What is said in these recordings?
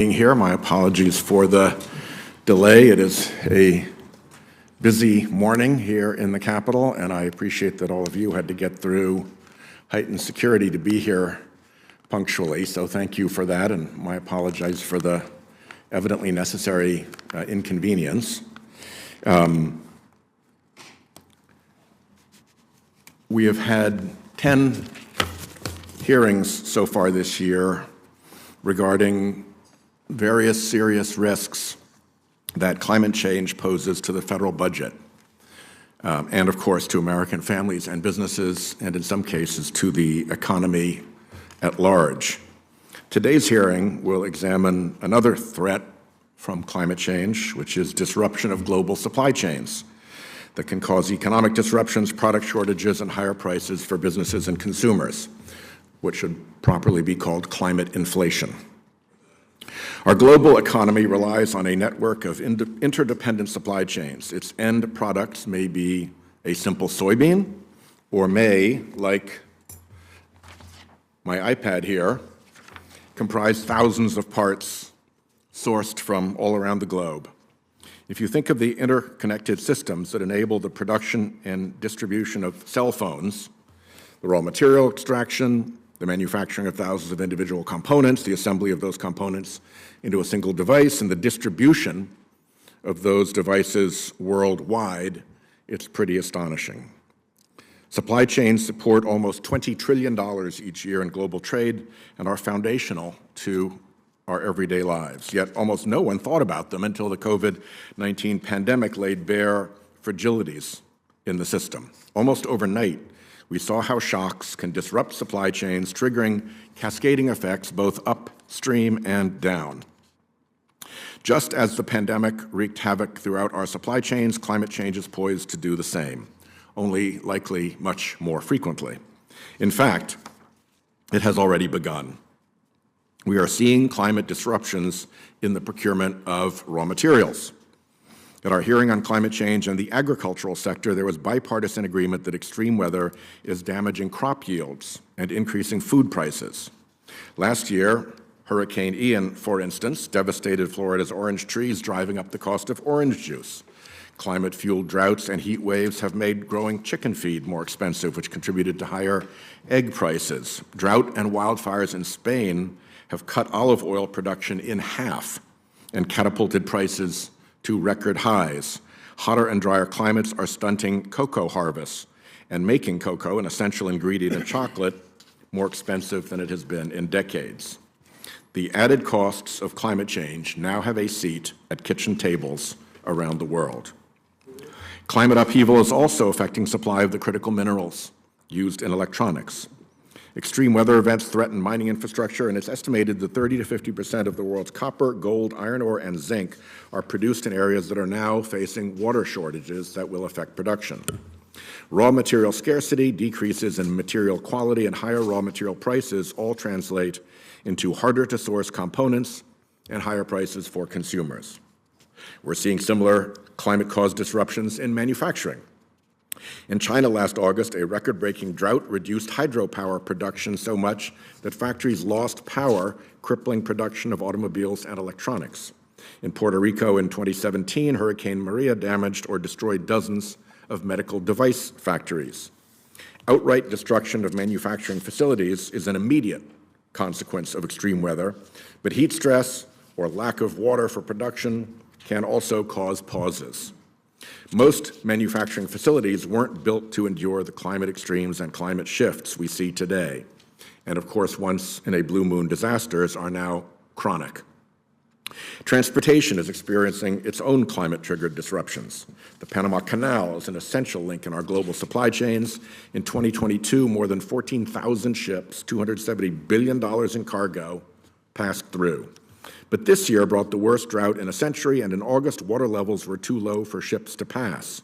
being here. My apologies for the delay. It is a busy morning here in the Capitol, and I appreciate that all of you had to get through heightened security to be here punctually, so thank you for that, and my apologies for the evidently necessary inconvenience. We have had 10 hearings so far this year regarding various serious risks that climate change poses to the federal budget, and of course to American families and businesses, and in some cases to the economy at large. Today's hearing will examine another threat from climate change, which is disruption of global supply chains that can cause economic disruptions, product shortages, and higher prices for businesses and consumers, which should properly be called climate inflation. Our global economy relies on a network of interdependent supply chains. Its end products may be a simple soybean, or may, like my iPad here, comprise thousands of parts sourced from all around the globe. If you think of the interconnected systems that enable the production and distribution of cell phones, the raw material extraction, the manufacturing of thousands of individual components, the assembly of those components into a single device, and the distribution of those devices worldwide, it's pretty astonishing. Supply chains support almost $20 trillion each year in global trade and are foundational to our everyday lives. Yet almost no one thought about them until the COVID-19 pandemic laid bare fragilities in the system. Almost overnight, we saw how shocks can disrupt supply chains, triggering cascading effects both upstream and down. Just as the pandemic wreaked havoc throughout our supply chains, climate change is poised to do the same, only likely much more frequently. In fact, it has already begun. We are seeing climate disruptions in the procurement of raw materials. At our hearing on climate change and the agricultural sector, there was bipartisan agreement that extreme weather is damaging crop yields and increasing food prices. Last year, Hurricane Ian, for instance, devastated Florida's orange trees, driving up the cost of orange juice. Climate-fueled droughts and heat waves have made growing chicken feed more expensive, which contributed to higher egg prices. Drought and wildfires in Spain have cut olive oil production in half and catapulted prices to record highs. Hotter and drier climates are stunting cocoa harvests and making cocoa, an essential ingredient in chocolate, more expensive than it has been in decades. The added costs of climate change now have a seat at kitchen tables around the world. Climate upheaval is also affecting supply of the critical minerals used in electronics. Extreme weather events threaten mining infrastructure, and it's estimated that 30 to 50% of the world's copper, gold, iron ore, and zinc are produced in areas that are now facing water shortages that will affect production. Raw material scarcity, decreases in material quality, and higher raw material prices all translate into harder-to-source components and higher prices for consumers. We're seeing similar climate-caused disruptions in manufacturing. In China last August, a record-breaking drought reduced hydropower production so much that factories lost power, crippling production of automobiles and electronics. In Puerto Rico in 2017, Hurricane Maria damaged or destroyed dozens of medical device factories. Outright destruction of manufacturing facilities is an immediate consequence of extreme weather, but heat stress or lack of water for production can also cause pauses. Most manufacturing facilities weren't built to endure the climate extremes and climate shifts we see today, and of course, once in a blue moon disasters are now chronic. Transportation is experiencing its own climate-triggered disruptions. The Panama Canal is an essential link in our global supply chains. In 2022, more than 14,000 ships, $270 billion in cargo, passed through. But this year brought the worst drought in a century, and in August, water levels were too low for ships to pass.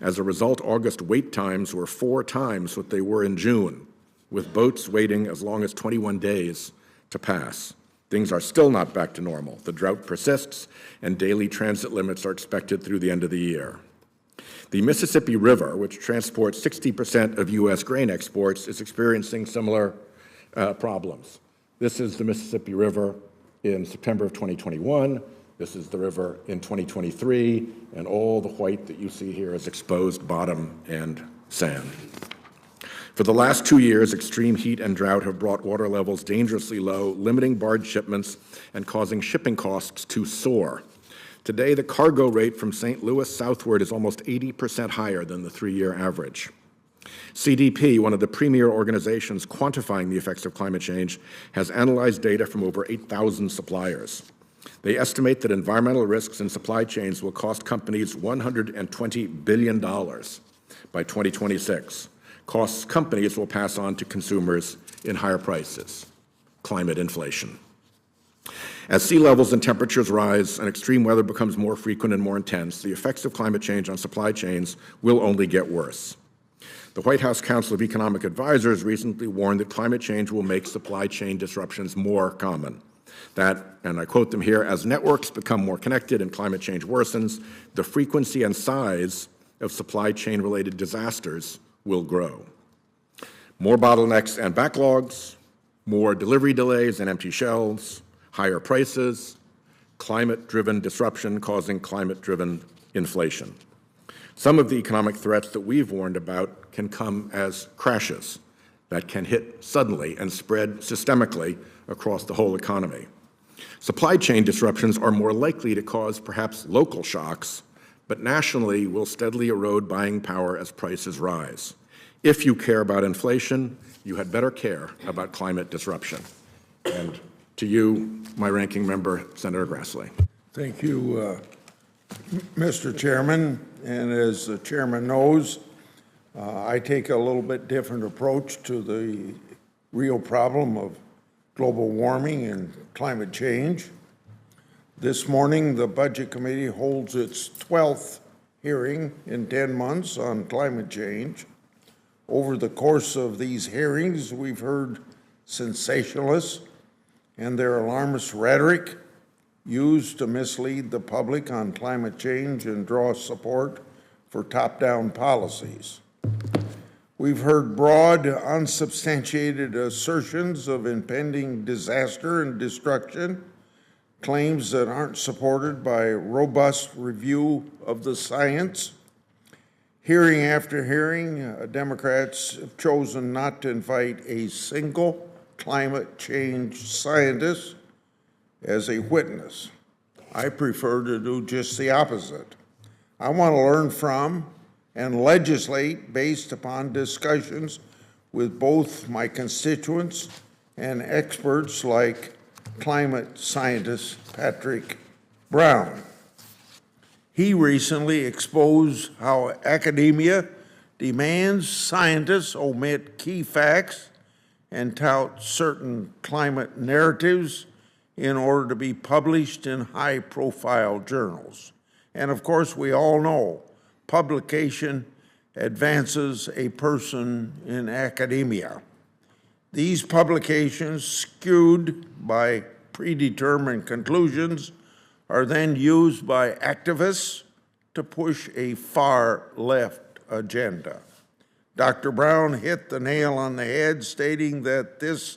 As a result, August wait times were 4 times what they were in June, with boats waiting as long as 21 days to pass. Things are still not back to normal. The drought persists, and daily transit limits are expected through the end of the year. The Mississippi River, which transports 60% of U.S. grain exports, is experiencing similar problems. This is the Mississippi River in September of 2021. This is the river in 2023, and all the white that you see here is exposed bottom and sand. For the last 2 years, extreme heat and drought have brought water levels dangerously low, limiting barge shipments and causing shipping costs to soar. Today, the cargo rate from St. Louis southward is almost 80% higher than the 3-year average. CDP, one of the premier organizations quantifying the effects of climate change, has analyzed data from over 8,000 suppliers. They estimate that environmental risks in supply chains will cost companies $120 billion by 2026. Costs companies will pass on to consumers in higher prices, climate inflation. As sea levels and temperatures rise and extreme weather becomes more frequent and more intense, the effects of climate change on supply chains will only get worse. The Whitehouse Council of Economic Advisors recently warned that climate change will make supply chain disruptions more common. That, and I quote them here, as networks become more connected and climate change worsens, the frequency and size of supply chain-related disasters will grow. More bottlenecks and backlogs, more delivery delays and empty shelves, higher prices, climate-driven disruption causing climate-driven inflation. Some of the economic threats that we've warned about can come as crashes that can hit suddenly and spread systemically across the whole economy. Supply chain disruptions are more likely to cause perhaps local shocks, but nationally will steadily erode buying power as prices rise. If you care about inflation, you had better care about climate disruption. And to you, my ranking member, Senator Grassley. Thank you, Mr. Chairman. And as the chairman knows, I take a little bit different approach to the real problem of global warming and climate change. This morning, the Budget Committee holds its 12th hearing in 10 months on climate change. Over the course of these hearings, we've heard sensationalists and their alarmist rhetoric used to mislead the public on climate change and draw support for top-down policies. We've heard broad, unsubstantiated assertions of impending disaster and destruction, claims that aren't supported by robust review of the science. Hearing after hearing, Democrats have chosen not to invite a single climate change scientist as a witness. I prefer to do just the opposite. I want to learn from and legislate based upon discussions with both my constituents and experts like climate scientist Patrick Brown. He recently exposed how academia demands scientists omit key facts and tout certain climate narratives in order to be published in high-profile journals. And of course, we all know publication advances a person in academia. These publications, skewed by predetermined conclusions, are then used by activists to push a far-left agenda. Dr. Brown hit the nail on the head, stating that this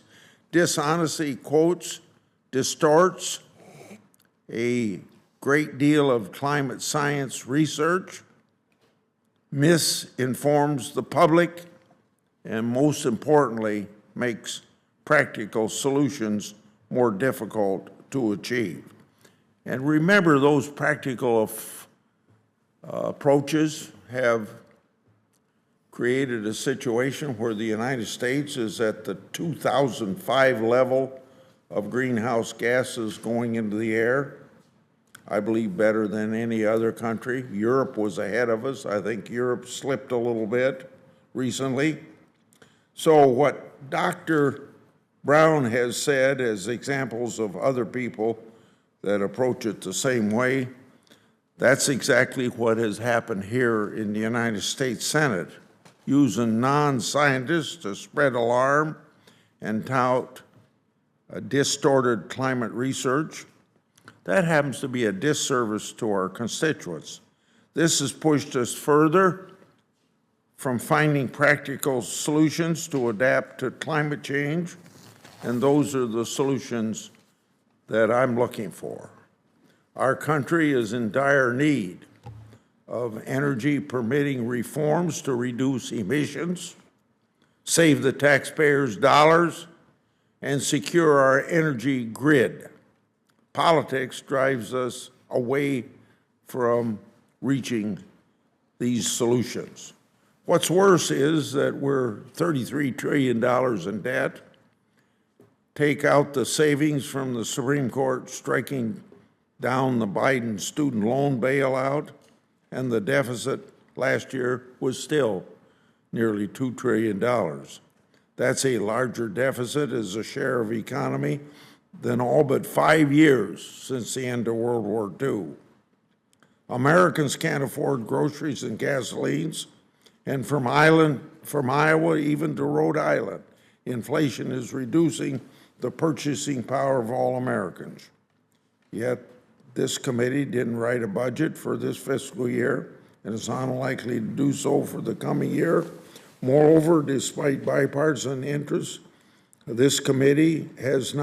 dishonesty, quotes, distorts a great deal of climate science research, misinforms the public, and most importantly, makes practical solutions more difficult to achieve. And remember, those practical approaches have created a situation where the United States is at the 2005 level of greenhouse gases going into the air. I believe better than any other country. Europe was ahead of us. I think Europe slipped a little bit recently. So what Dr. Brown has said as examples of other people that approach it the same way, that's exactly what has happened here in the United States Senate, using non-scientists to spread alarm and tout distorted climate research. That happens to be a disservice to our constituents. This has pushed us further from finding practical solutions to adapt to climate change, and those are the solutions that I'm looking for. Our country is in dire need of energy permitting reforms to reduce emissions, save the taxpayers' dollars, and secure our energy grid. Politics drives us away from reaching these solutions. What's worse is that we're $33 trillion in debt. Take out the savings from the Supreme Court striking down the Biden student loan bailout, and the deficit last year was still nearly $2 trillion. That's a larger deficit as a share of economy than all but 5 years since the end of World War II. Americans can't afford groceries and gasolines, and from Iowa even to Rhode Island, inflation is reducing the purchasing power of all Americans. Yet this committee didn't write a budget for this fiscal year and is unlikely to do so for the coming year. Moreover, despite bipartisan interest, this committee has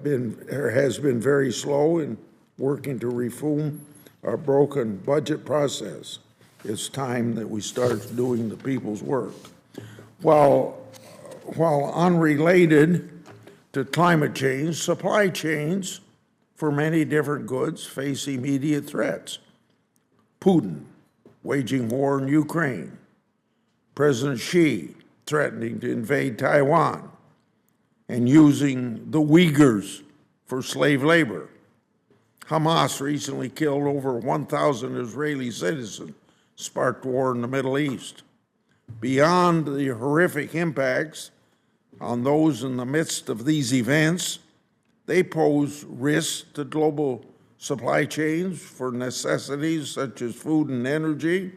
been very slow in working to reform our broken budget process. It's time that we start doing the people's work. While unrelated to climate change, supply chains for many different goods face immediate threats. Putin waging war in Ukraine, President Xi threatening to invade Taiwan and using the Uyghurs for slave labor. Hamas recently killed over 1,000 Israeli citizens, sparked war in the Middle East. Beyond the horrific impacts on those in the midst of these events, they pose risks to global supply chains for necessities such as food and energy.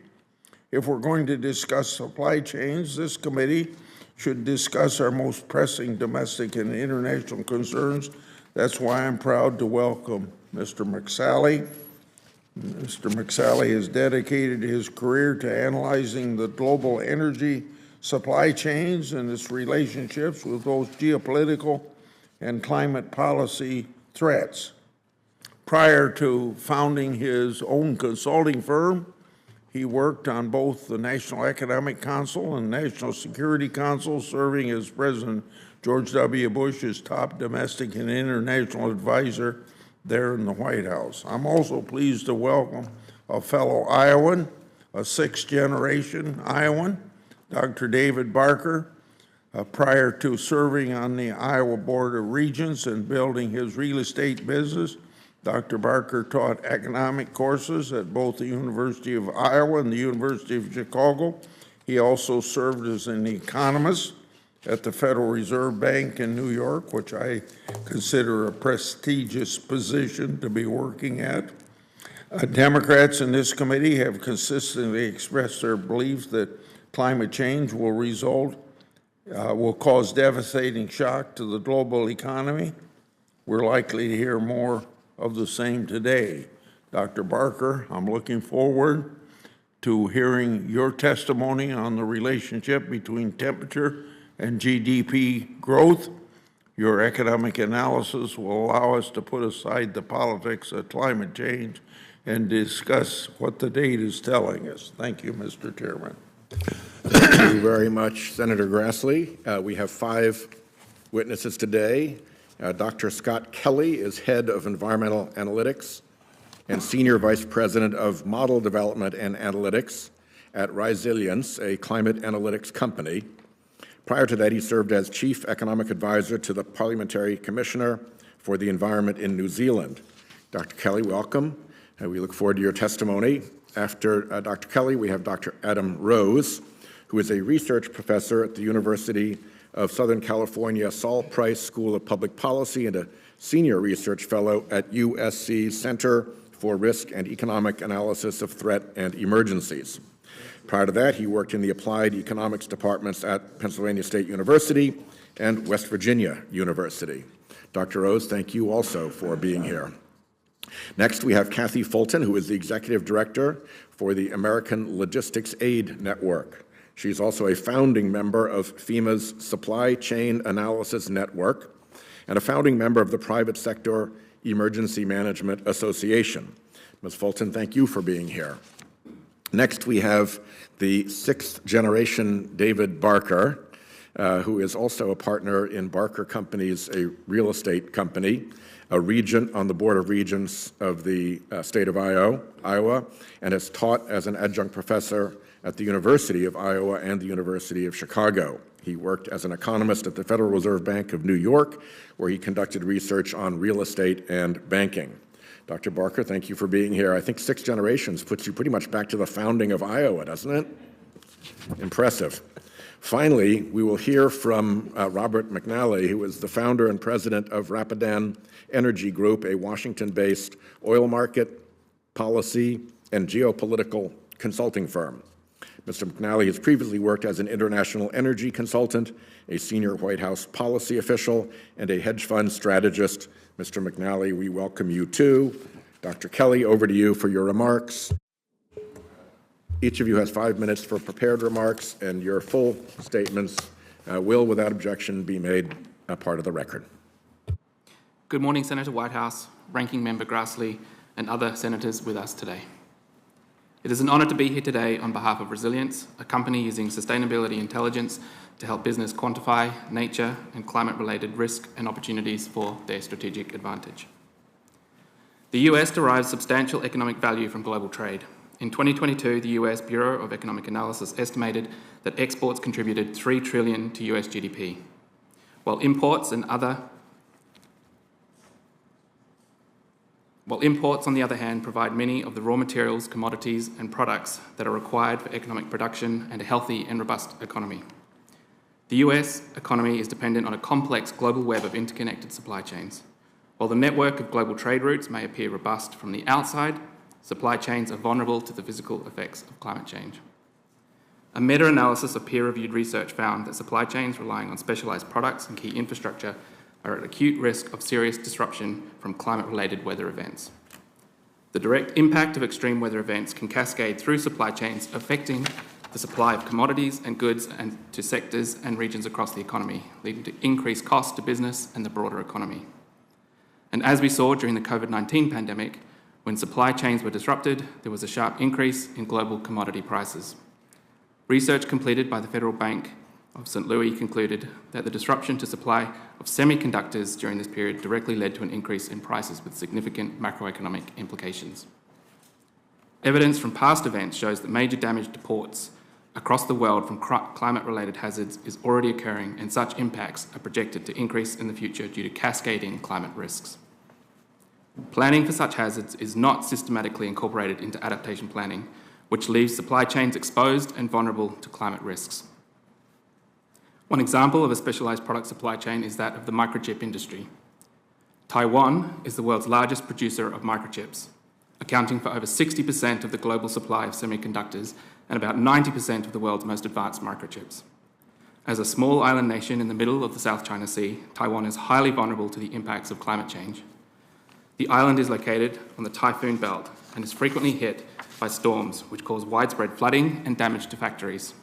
If we're going to discuss supply chains, this committee should discuss our most pressing domestic and international concerns. That's why I'm proud to welcome Mr. McSally. Mr. McSally has dedicated his career to analyzing the global energy supply chains and its relationships with both geopolitical and climate policy threats. Prior to founding his own consulting firm, he worked on both the National Economic Council and National Security Council, serving as President George W. Bush's top domestic and international advisor there in the White House. I'm also pleased to welcome a fellow Iowan, a sixth-generation Iowan, Dr. David Barker. Prior to serving on the Iowa Board of Regents and building his real estate business, Dr. Barker taught economic courses at both the University of Iowa and the University of Chicago. He also served as an economist at the Federal Reserve Bank in New York, which I consider a prestigious position to be working at. Democrats in this committee have consistently expressed their belief that climate change will cause devastating shock to the global economy. We're likely to hear more of the same today. Dr. Barker, I'm looking forward to hearing your testimony on the relationship between temperature and GDP growth. Your economic analysis will allow us to put aside the politics of climate change and discuss what the data is telling us. Thank you, Mr. Chairman. Thank you very much, Senator Grassley. We have 5 witnesses today. Dr. Scott Kelly is Head of Environmental Analytics and Senior Vice President of Model Development and Analytics at Resilience, a climate analytics company. Prior to that, he served as Chief Economic Advisor to the Parliamentary Commissioner for the Environment in New Zealand. Dr. Kelly, welcome. We look forward to your testimony. After Dr. Kelly, we have Dr. Adam Rose, who is a research professor at the University of Southern California Saul Price School of Public Policy and a senior research fellow at USC's Center for Risk and Economic Analysis of Threat and Emergencies. Prior to that, he worked in the applied economics departments at Pennsylvania State University and West Virginia University. Dr. Rose, thank you also for being here. Next, we have Kathy Fulton, who is the Executive Director for the American Logistics Aid Network. She's also a founding member of FEMA's Supply Chain Analysis Network and a founding member of the Private Sector Emergency Management Association. Ms. Fulton, thank you for being here. Next, we have the sixth generation David Barker, who is also a partner in Barker Companies, a real estate company, a regent on the Board of Regents of the state of Iowa, and has taught as an adjunct professor at the University of Iowa and the University of Chicago. He worked as an economist at the Federal Reserve Bank of New York, where he conducted research on real estate and banking. Dr. Barker, thank you for being here. I think 6 generations puts you pretty much back to the founding of Iowa, doesn't it? Impressive. Finally, we will hear from Robert McNally, who is the founder and president of Rapidan Energy Group, a Washington-based oil market, policy, and geopolitical consulting firm. Mr. McNally has previously worked as an international energy consultant, a senior White House policy official, and a hedge fund strategist. Mr. McNally, we welcome you too. Dr. Kelly, over to you for your remarks. Each of you has 5 minutes for prepared remarks, and your full statements will, without objection, be made a part of the record. Good morning, Senator Whitehouse, Ranking Member Grassley, and other senators with us today. It is an honour to be here today on behalf of Resilience, a company using sustainability intelligence to help business quantify nature and climate-related risk and opportunities for their strategic advantage. The US derives substantial economic value from global trade. In 2022, the US Bureau of Economic Analysis estimated that exports contributed $3 trillion to US GDP, while imports, on the other hand, provide many of the raw materials, commodities, and products that are required for economic production and a healthy and robust economy. The US economy is dependent on a complex global web of interconnected supply chains. While the network of global trade routes may appear robust from the outside, supply chains are vulnerable to the physical effects of climate change. A meta-analysis of peer-reviewed research found that supply chains relying on specialised products and key infrastructure are at acute risk of serious disruption from climate-related weather events. The direct impact of extreme weather events can cascade through supply chains, affecting the supply of commodities and goods and to sectors and regions across the economy, leading to increased costs to business and the broader economy. And as we saw during the COVID-19 pandemic, when supply chains were disrupted, there was a sharp increase in global commodity prices. Research completed by the Federal Bank of St. Louis concluded that the disruption to supply of semiconductors during this period directly led to an increase in prices with significant macroeconomic implications. Evidence from past events shows that major damage to ports across the world from climate-related hazards is already occurring, and such impacts are projected to increase in the future due to cascading climate risks. Planning for such hazards is not systematically incorporated into adaptation planning, which leaves supply chains exposed and vulnerable to climate risks. One example of a specialised product supply chain is that of the microchip industry. Taiwan is the world's largest producer of microchips, accounting for over 60% of the global supply of semiconductors and about 90% of the world's most advanced microchips. As a small island nation in the middle of the South China Sea, Taiwan is highly vulnerable to the impacts of climate change. The island is located on the typhoon belt and is frequently hit by storms, which cause widespread flooding and damage to factories.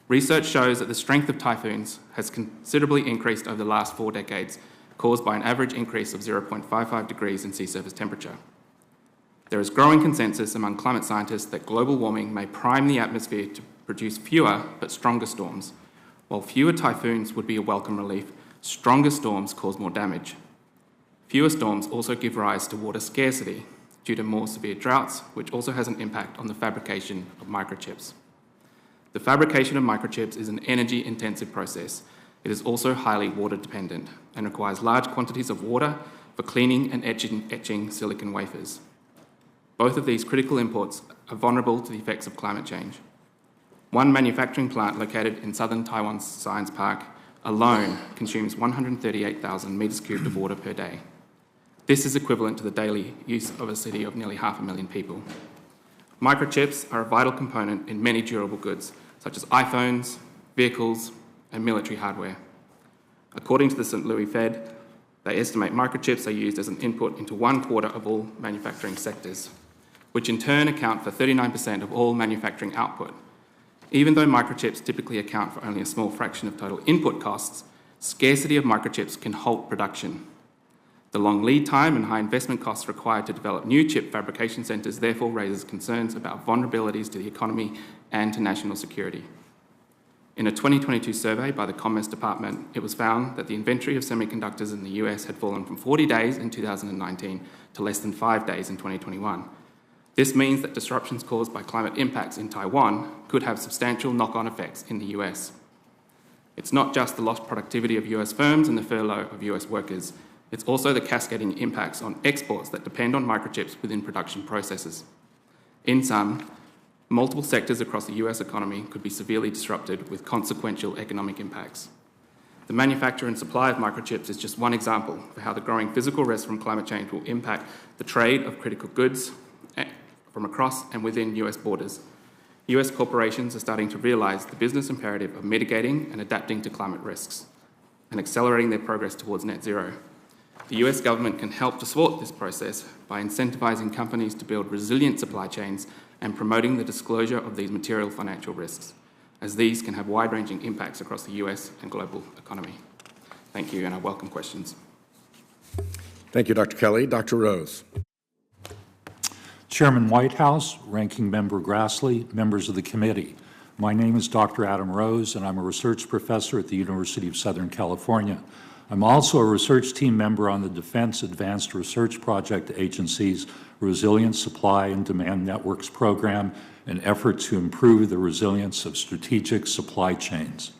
Research shows that the strength of typhoons has considerably increased over the last 4 decades, caused by an average increase of 0.55 degrees in sea surface temperature. There is growing consensus among climate scientists that global warming may prime the atmosphere to produce fewer but stronger storms. While fewer typhoons would be a welcome relief, stronger storms cause more damage. Fewer storms also give rise to water scarcity due to more severe droughts, which also has an impact on the fabrication of microchips. The fabrication of microchips is an energy-intensive process. It is also highly water-dependent and requires large quantities of water for cleaning and etching silicon wafers. Both of these critical inputs are vulnerable to the effects of climate change. One manufacturing plant located in southern Taiwan's Science Park alone consumes 138,000 metres cubed of water per day. This is equivalent to the daily use of a city of nearly 500,000 people. Microchips are a vital component in many durable goods, such as iPhones, vehicles, and military hardware. According to the St. Louis Fed, they estimate microchips are used as an input into 1/4 of all manufacturing sectors, which in turn account for 39% of all manufacturing output. Even though microchips typically account for only a small fraction of total input costs, Scarcity of microchips can halt production. The long lead time and high investment costs required to develop new chip fabrication centres therefore raises concerns about vulnerabilities to the economy and to national security. In a 2022 survey by the Commerce Department, it was found that the inventory of semiconductors in the US had fallen from 40 days in 2019 to less than 5 days in 2021. This means that disruptions caused by climate impacts in Taiwan could have substantial knock-on effects in the US. It's not just the lost productivity of US firms and the furlough of US workers. It's also the cascading impacts on exports that depend on microchips within production processes. In sum, multiple sectors across the US economy could be severely disrupted with consequential economic impacts. The manufacture and supply of microchips is just one example of how the growing physical risk from climate change will impact the trade of critical goods from across and within US borders. US corporations are starting to realise the business imperative of mitigating and adapting to climate risks and accelerating their progress towards net zero. The US government can help to support this process by incentivising companies to build resilient supply chains and promoting the disclosure of these material financial risks, as these can have wide-ranging impacts across the US and global economy. Thank you, and I welcome questions. Thank you, Dr. Kelly. Dr. Rose. Chairman Whitehouse, Ranking Member Grassley, members of the committee. My name is Dr. Adam Rose, and I'm a research professor at the University of Southern California. I'm also a research team member on the Defense Advanced Research Project Agency's Resilient Supply and Demand Networks program, an effort to improve the resilience of strategic supply chains.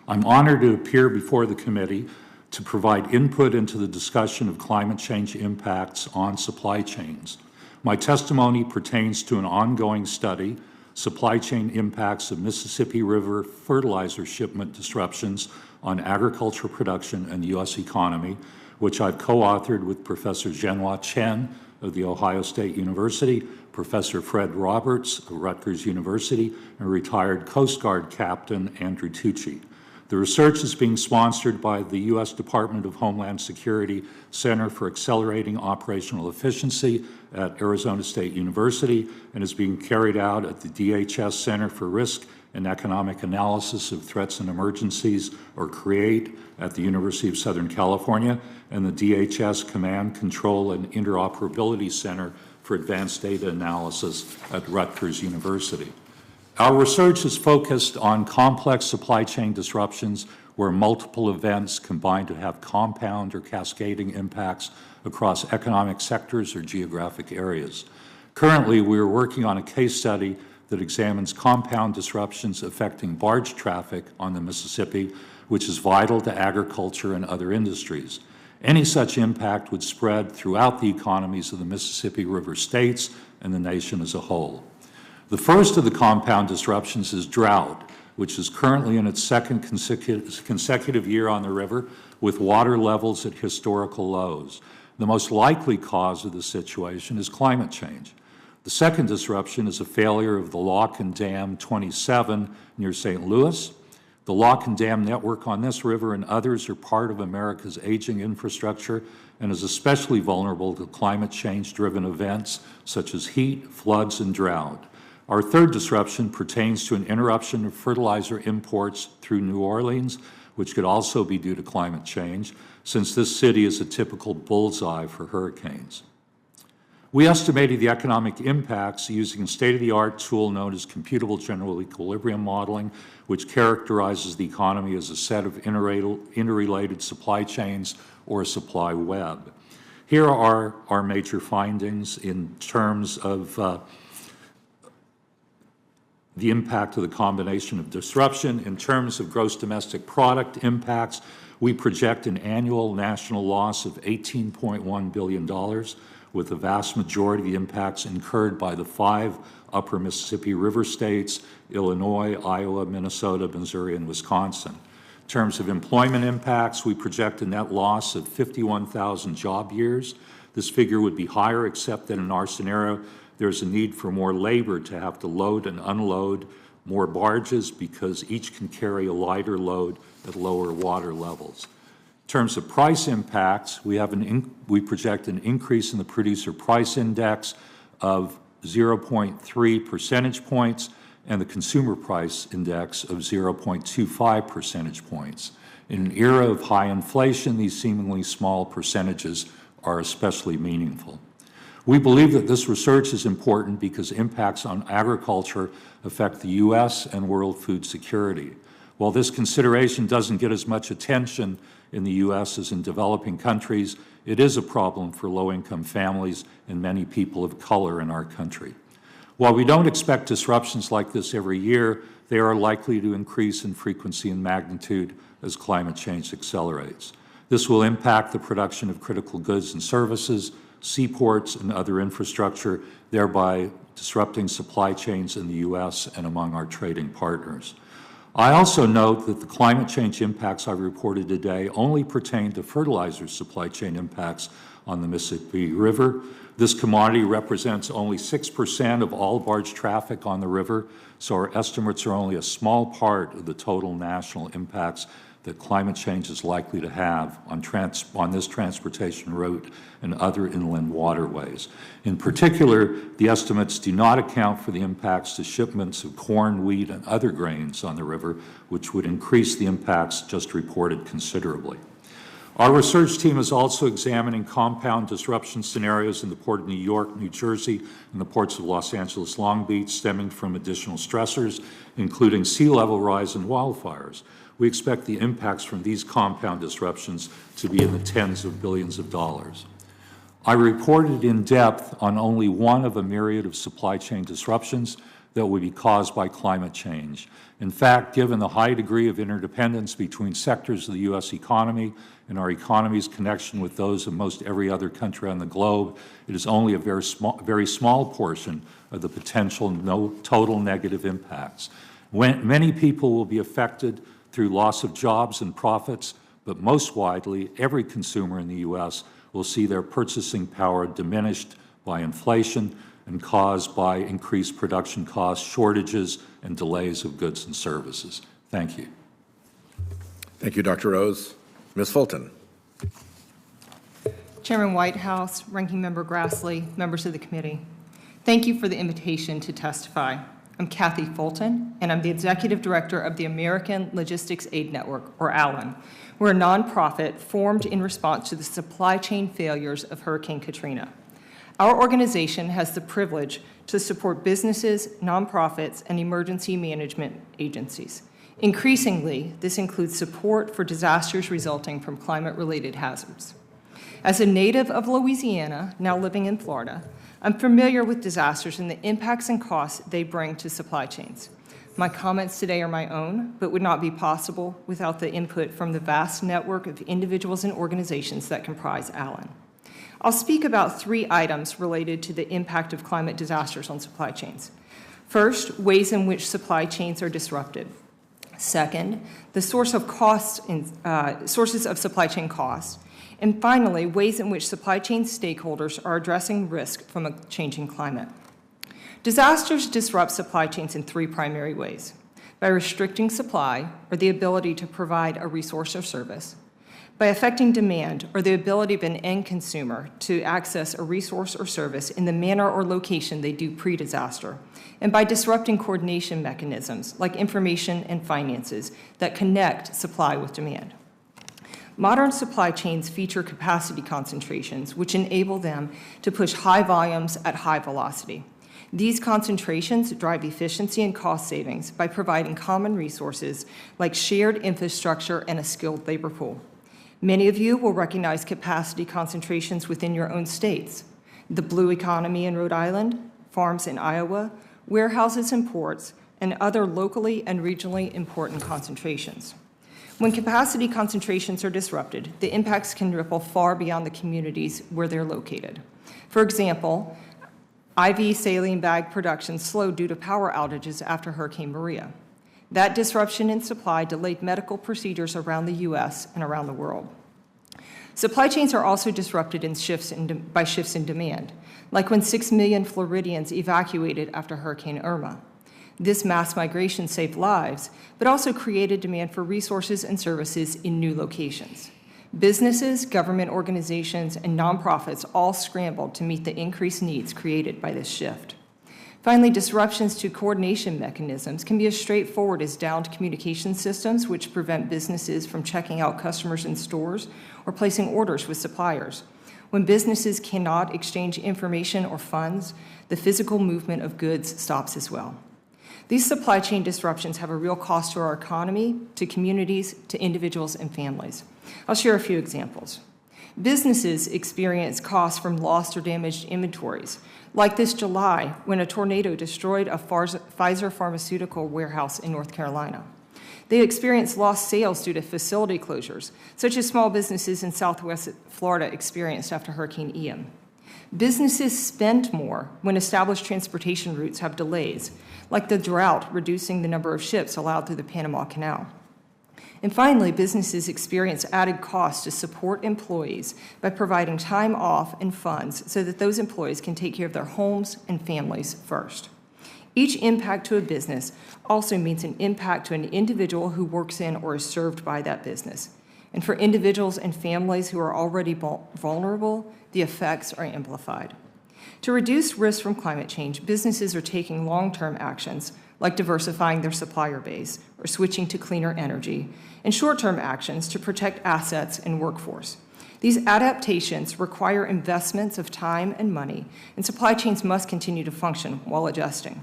I'm honored to appear before the committee to provide input into the discussion of climate change impacts on supply chains. My testimony pertains to an ongoing study, Supply Chain Impacts of Mississippi River Fertilizer Shipment Disruptions on Agricultural Production and the U.S. Economy, which I've co-authored with Professor Zhenhua Chen of The Ohio State University, Professor Fred Roberts of Rutgers University, and retired Coast Guard Captain Andrew Tucci. The research is being sponsored by the U.S. Department of Homeland Security Center for Accelerating Operational Efficiency at Arizona State University and is being carried out at the DHS Center for Risk and Economic Analysis of Threats and Emergencies, or CREATE, at the University of Southern California, and the DHS Command, Control, and Interoperability Center for Advanced Data Analysis at Rutgers University. Our research is focused on complex supply chain disruptions where multiple events combine to have compound or cascading impacts across economic sectors or geographic areas. Currently, we are working on a case study that examines compound disruptions affecting barge traffic on the Mississippi, which is vital to agriculture and other industries. Any such impact would spread throughout the economies of the Mississippi River states and the nation as a whole. The first of the compound disruptions is drought, which is currently in its second consecutive year on the river with water levels at historical lows. The most likely cause of the situation is climate change. The second disruption is a failure of the Lock and Dam 27 near St. Louis. The Lock and Dam network on this river and others are part of America's aging infrastructure and is especially vulnerable to climate change-driven events such as heat, floods, and drought. Our third disruption pertains to an interruption of fertilizer imports through New Orleans, which could also be due to climate change, since this city is a typical bullseye for hurricanes. We estimated the economic impacts using a state-of-the-art tool known as computable general equilibrium modeling, which characterizes the economy as a set of interrelated supply chains or a supply web. Here are our major findings in terms of the impact of the combination of disruption. In terms of gross domestic product impacts, we project an annual national loss of $18.1 billion, with the vast majority of the impacts incurred by the 5 upper Mississippi River states, Illinois, Iowa, Minnesota, Missouri, and Wisconsin. In terms of employment impacts, we project a net loss of 51,000 job years. This figure would be higher, except that in our scenario, there's a need for more labor to have to load and unload more barges because each can carry a lighter load at lower water levels. In terms of price impacts, we project an increase in the producer price index of 0.3 percentage points and the consumer price index of 0.25 percentage points. In an era of high inflation, these seemingly small percentages are especially meaningful. We believe that this research is important because impacts on agriculture affect the U.S. and world food security. While this consideration doesn't get as much attention in the U.S. as in developing countries, it is a problem for low-income families and many people of color in our country. While we don't expect disruptions like this every year, they are likely to increase in frequency and magnitude as climate change accelerates. This will impact the production of critical goods and services, seaports, and other infrastructure, thereby disrupting supply chains in the U.S. and among our trading partners. I also note that the climate change impacts I reported today only pertain to fertilizer supply chain impacts on the Mississippi River. This commodity represents only 6% of all barge traffic on the river, so our estimates are only a small part of the total national impacts that climate change is likely to have on this transportation route and other inland waterways. In particular, the estimates do not account for the impacts to shipments of corn, wheat, and other grains on the river, which would increase the impacts just reported considerably. Our research team is also examining compound disruption scenarios in the Port of New York, New Jersey, and the ports of Los Angeles, Long Beach, stemming from additional stressors, including sea level rise and wildfires. We expect the impacts from these compound disruptions to be in the tens of billions of dollars. I reported in depth on only one of a myriad of supply chain disruptions that would be caused by climate change. In fact, given the high degree of interdependence between sectors of the U.S. economy and our economy's connection with those of most every other country on the globe, it is only a very small portion of the potential total negative impacts. Many people will be affected through loss of jobs and profits, but most widely, every consumer in the U.S. will see their purchasing power diminished by inflation and caused by increased production costs, shortages, and delays of goods and services. Thank you. Thank you, Dr. Rose. Ms. Fulton. Chairman Whitehouse, Ranking Member Grassley, members of the committee, thank you for the invitation to testify. I'm Kathy Fulton, and I'm the Executive Director of the American Logistics Aid Network, or ALAN. We're a nonprofit formed in response to the supply chain failures of Hurricane Katrina. Our organization has the privilege to support businesses, nonprofits, and emergency management agencies. Increasingly, this includes support for disasters resulting from climate-related hazards. As a native of Louisiana, now living in Florida, I'm familiar with disasters and the impacts and costs they bring to supply chains. My comments today are my own, but would not be possible without the input from the vast network of individuals and organizations that comprise ALAN. I'll speak about 3 items related to the impact of climate disasters on supply chains. First, ways in which supply chains are disrupted. Second, the sources of supply chain costs. And finally, ways in which supply chain stakeholders are addressing risk from a changing climate. Disasters disrupt supply chains in 3 primary ways: by restricting supply, or the ability to provide a resource or service; by affecting demand, or the ability of an end consumer to access a resource or service in the manner or location they do pre-disaster; and by disrupting coordination mechanisms like information and finances that connect supply with demand. Modern supply chains feature capacity concentrations, which enable them to push high volumes at high velocity. These concentrations drive efficiency and cost savings by providing common resources like shared infrastructure and a skilled labor pool. Many of you will recognize capacity concentrations within your own states: the blue economy in Rhode Island, farms in Iowa, warehouses and ports, and other locally and regionally important concentrations. When capacity concentrations are disrupted, the impacts can ripple far beyond the communities where they're located. For example, IV saline bag production slowed due to power outages after Hurricane Maria. That disruption in supply delayed medical procedures around the U.S. and around the world. Supply chains are also disrupted by shifts in demand, like when 6 million Floridians evacuated after Hurricane Irma. This mass migration saved lives, but also created demand for resources and services in new locations. Businesses, government organizations, and nonprofits all scrambled to meet the increased needs created by this shift. Finally, disruptions to coordination mechanisms can be as straightforward as downed communication systems, which prevent businesses from checking out customers in stores or placing orders with suppliers. When businesses cannot exchange information or funds, the physical movement of goods stops as well. These supply chain disruptions have a real cost to our economy, to communities, to individuals and families. I'll share a few examples. Businesses experience costs from lost or damaged inventories, like this July when a tornado destroyed a Pfizer pharmaceutical warehouse in North Carolina. They experienced lost sales due to facility closures, such as small businesses in Southwest Florida experienced after Hurricane Ian. Businesses spend more when established transportation routes have delays, like the drought reducing the number of ships allowed through the Panama Canal. And finally, businesses experience added costs to support employees by providing time off and funds so that those employees can take care of their homes and families first. Each impact to a business also means an impact to an individual who works in or is served by that business. And for individuals and families who are already vulnerable, the effects are amplified. To reduce risk from climate change, businesses are taking long-term actions like diversifying their supplier base or switching to cleaner energy, and short-term actions to protect assets and workforce. These adaptations require investments of time and money, and supply chains must continue to function while adjusting.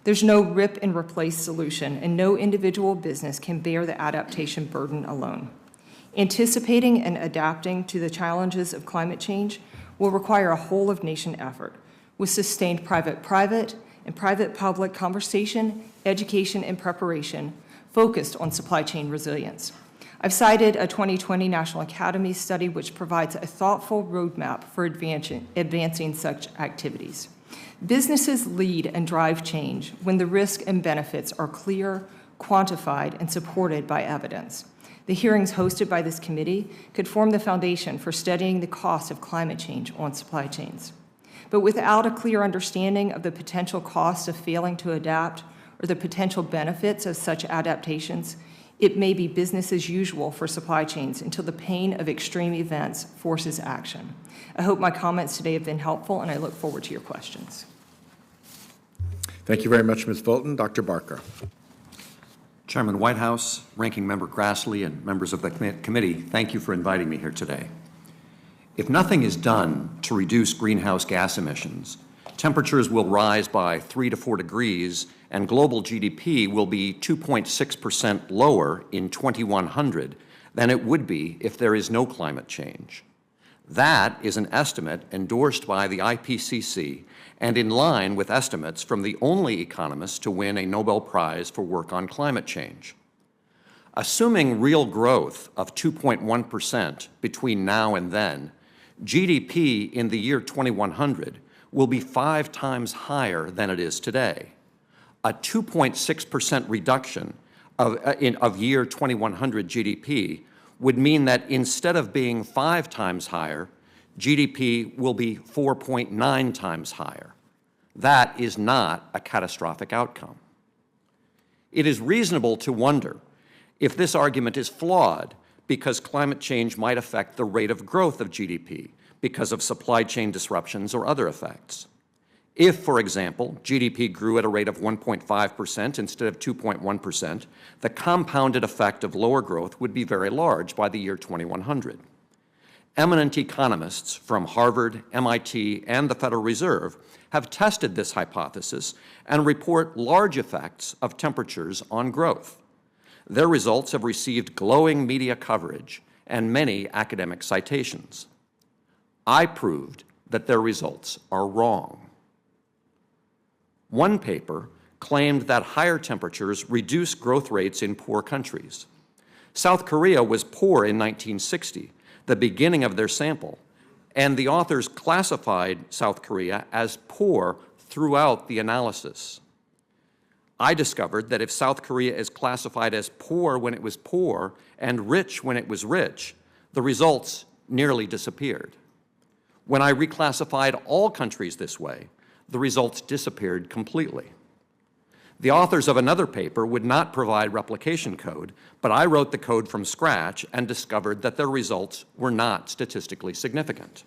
There's no rip and replace solution, and no individual business can bear the adaptation burden alone. Anticipating and adapting to the challenges of climate change will require a whole-of-nation effort with sustained private-private and private-public conversation, education, and preparation focused on supply chain resilience. I've cited a 2020 National Academy study which provides a thoughtful roadmap for advancing such activities. Businesses lead and drive change when the risks and benefits are clear, quantified, and supported by evidence. The hearings hosted by this committee could form the foundation for studying the costs of climate change on supply chains. But without a clear understanding of the potential costs of failing to adapt or the potential benefits of such adaptations, it may be business as usual for supply chains until the pain of extreme events forces action. I hope my comments today have been helpful, and I look forward to your questions. Thank you very much, Ms. Fulton. Dr. Barker. Chairman Whitehouse, Ranking Member Grassley, and members of the committee, thank you for inviting me here today. If nothing is done to reduce greenhouse gas emissions, temperatures will rise by 3 to 4 degrees, and global GDP will be 2.6% lower in 2100 than it would be if there is no climate change. That is an estimate endorsed by the IPCC and in line with estimates from the only economist to win a Nobel Prize for work on climate change. Assuming real growth of 2.1% between now and then, GDP in the year 2100 will be 5 times higher than it is today. A 2.6% reduction of year 2100 GDP would mean that instead of being 5 times higher, GDP will be 4.9 times higher. That is not a catastrophic outcome. It is reasonable to wonder if this argument is flawed because climate change might affect the rate of growth of GDP because of supply chain disruptions or other effects. If, for example, GDP grew at a rate of 1.5% instead of 2.1%, the compounded effect of lower growth would be very large by the year 2100. Eminent economists from Harvard, MIT, and the Federal Reserve have tested this hypothesis and report large effects of temperatures on growth. Their results have received glowing media coverage and many academic citations. I proved that their results are wrong. One paper claimed that higher temperatures reduce growth rates in poor countries. South Korea was poor in 1960, the beginning of their sample, and the authors classified South Korea as poor throughout the analysis. I discovered that if South Korea is classified as poor when it was poor and rich when it was rich, the results nearly disappeared. When I reclassified all countries this way, the results disappeared completely. The authors of another paper would not provide replication code, but I wrote the code from scratch and discovered that their results were not statistically significant.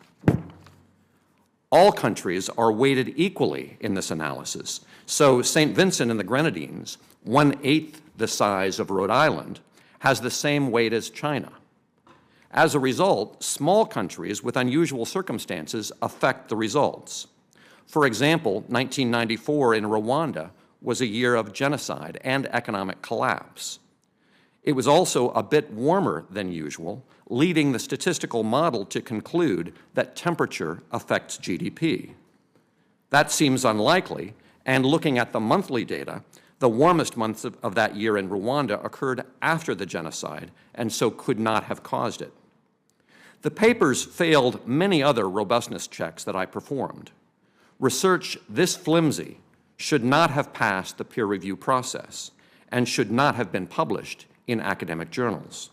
All countries are weighted equally in this analysis. So St. Vincent and the Grenadines, 1/8 the size of Rhode Island, has the same weight as China. As a result, small countries with unusual circumstances affect the results. For example, 1994 in Rwanda was a year of genocide and economic collapse. It was also a bit warmer than usual, leading the statistical model to conclude that temperature affects GDP. That seems unlikely, and looking at the monthly data, the warmest months of that year in Rwanda occurred after the genocide, and so could not have caused it. The papers failed many other robustness checks that I performed. Research this flimsy should not have passed the peer review process and should not have been published in academic journals.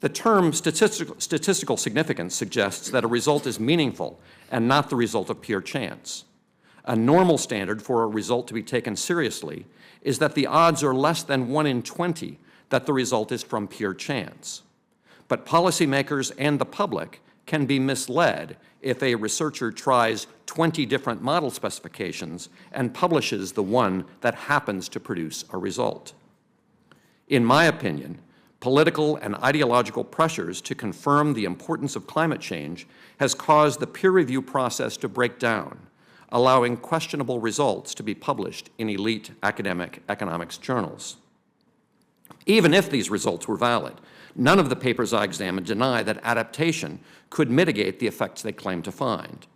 The term statistical significance suggests that a result is meaningful and not the result of pure chance. A normal standard for a result to be taken seriously is that the odds are less than 1 in 20 that the result is from pure chance. But policymakers and the public can be misled if a researcher tries 20 different model specifications and publishes the one that happens to produce a result. In my opinion, political and ideological pressures to confirm the importance of climate change has caused the peer review process to break down, allowing questionable results to be published in elite academic economics journals. Even if these results were valid, none of the papers I examined deny that adaptation could mitigate the effects they claim to find.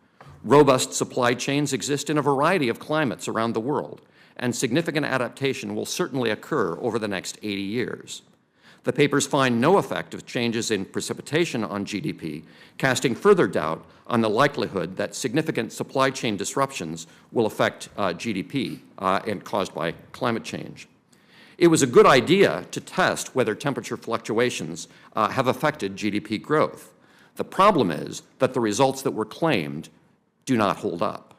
Robust supply chains exist in a variety of climates around the world, and significant adaptation will certainly occur over the next 80 years. The papers find no effect of changes in precipitation on GDP, casting further doubt on the likelihood that significant supply chain disruptions will affect GDP and caused by climate change. It was a good idea to test whether temperature fluctuations have affected GDP growth. The problem is that the results that were claimed do not hold up.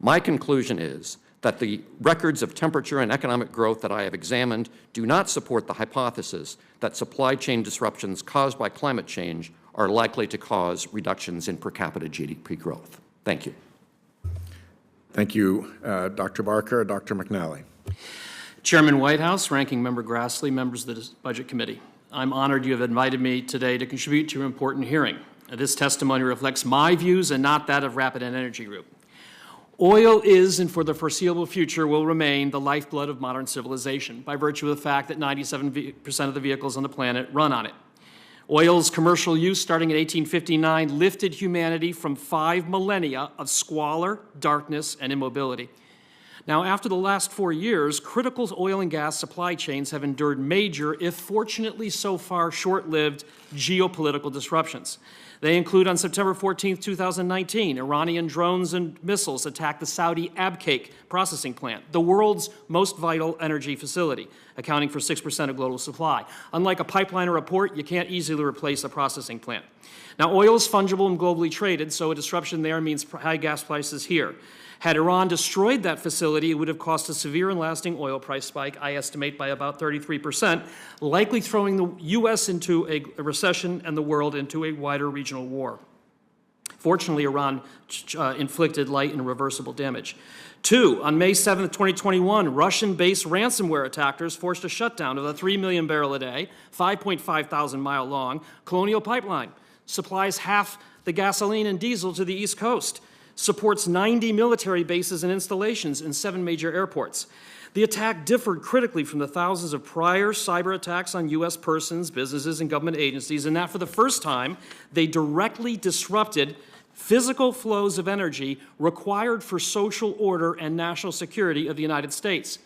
My conclusion is that the records of temperature and economic growth that I have examined do not support the hypothesis that supply chain disruptions caused by climate change are likely to cause reductions in per capita GDP growth. Thank you. Thank you, Dr. Barker. Dr. McNally. Chairman Whitehouse, Ranking Member Grassley, members of the Budget Committee. I'm honored you have invited me today to contribute to your important hearing. This testimony reflects my views and not that of Rapid Energy Group. Oil is, and for the foreseeable future will remain, the lifeblood of modern civilization by virtue of the fact that 97% of the vehicles on the planet run on it. Oil's commercial use starting in 1859 lifted humanity from 5 millennia of squalor, darkness, and immobility. Now, after the last 4 years, critical oil and gas supply chains have endured major, if fortunately so far short-lived, geopolitical disruptions. They include, on September 14, 2019, Iranian drones and missiles attacked the Saudi Abqaiq processing plant, the world's most vital energy facility, accounting for 6% of global supply. Unlike a pipeline or a port, you can't easily replace a processing plant. Now, oil is fungible and globally traded, so a disruption there means high gas prices here. Had Iran destroyed that facility, it would have caused a severe and lasting oil price spike, I estimate by about 33%, likely throwing the U.S. into a recession and the world into a wider regional war. Fortunately, Iran inflicted light and reversible damage. 2, on May 7, 2021, Russian-based ransomware attackers forced a shutdown of a 3 million barrel a day, 5.5 thousand mile long Colonial Pipeline. Supplies half the gasoline and diesel to the East Coast. Supports 90 military bases and installations in 7 major airports. The attack differed critically from the thousands of prior cyber attacks on U.S. persons, businesses, and government agencies, in that for the first time, they directly disrupted physical flows of energy required for social order and national security of the United States.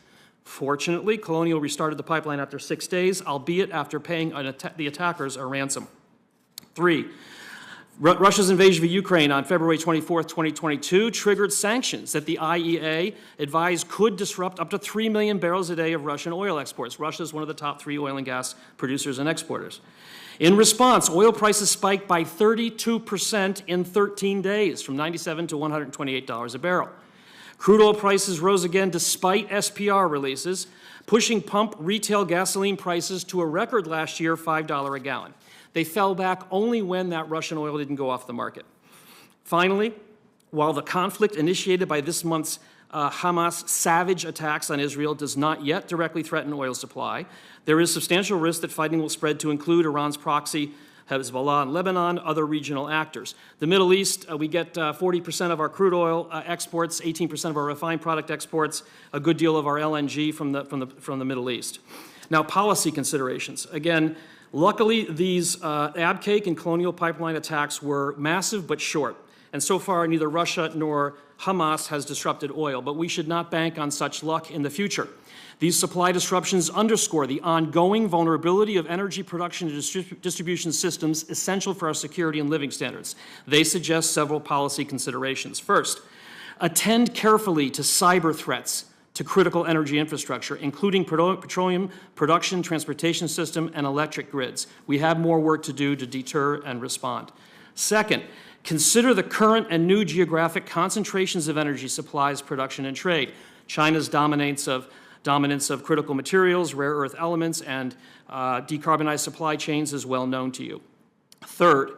Fortunately, Colonial restarted the pipeline after 6 days, albeit after paying the attackers a ransom. 3, Russia's invasion of Ukraine on February 24, 2022 triggered sanctions that the IEA advised could disrupt up to 3 million barrels a day of Russian oil exports. Russia is one of the top 3 oil and gas producers and exporters. In response, oil prices spiked by 32% in 13 days, from $97 to $128 a barrel. Crude oil prices rose again despite SPR releases, pushing pump retail gasoline prices to a record last year, $5 a gallon. They fell back only when that Russian oil didn't go off the market. Finally, While the conflict initiated by this month's Hamas savage attacks on Israel does not yet directly threaten oil supply, there is substantial risk that fighting will spread to include Iran's proxy, Hezbollah in Lebanon, other regional actors. The Middle East, we get 40% of our crude oil exports, 18% of our refined product exports, a good deal of our LNG from the Middle East. Now, policy considerations. Again, luckily, these Abqaiq and Colonial Pipeline attacks were massive but short. And so far, neither Russia nor Hamas has disrupted oil, but we should not bank on such luck in the future. These supply disruptions underscore the ongoing vulnerability of energy production and distribution systems essential for our security and living standards. They suggest several policy considerations. First, attend carefully to cyber threats to critical energy infrastructure, including petroleum production, transportation system, and electric grids. We have more work to do to deter and respond. Second, consider the current and new geographic concentrations of energy supplies, production, and trade. China's dominance of critical materials, rare earth elements, and decarbonized supply chains is well known to you. Third,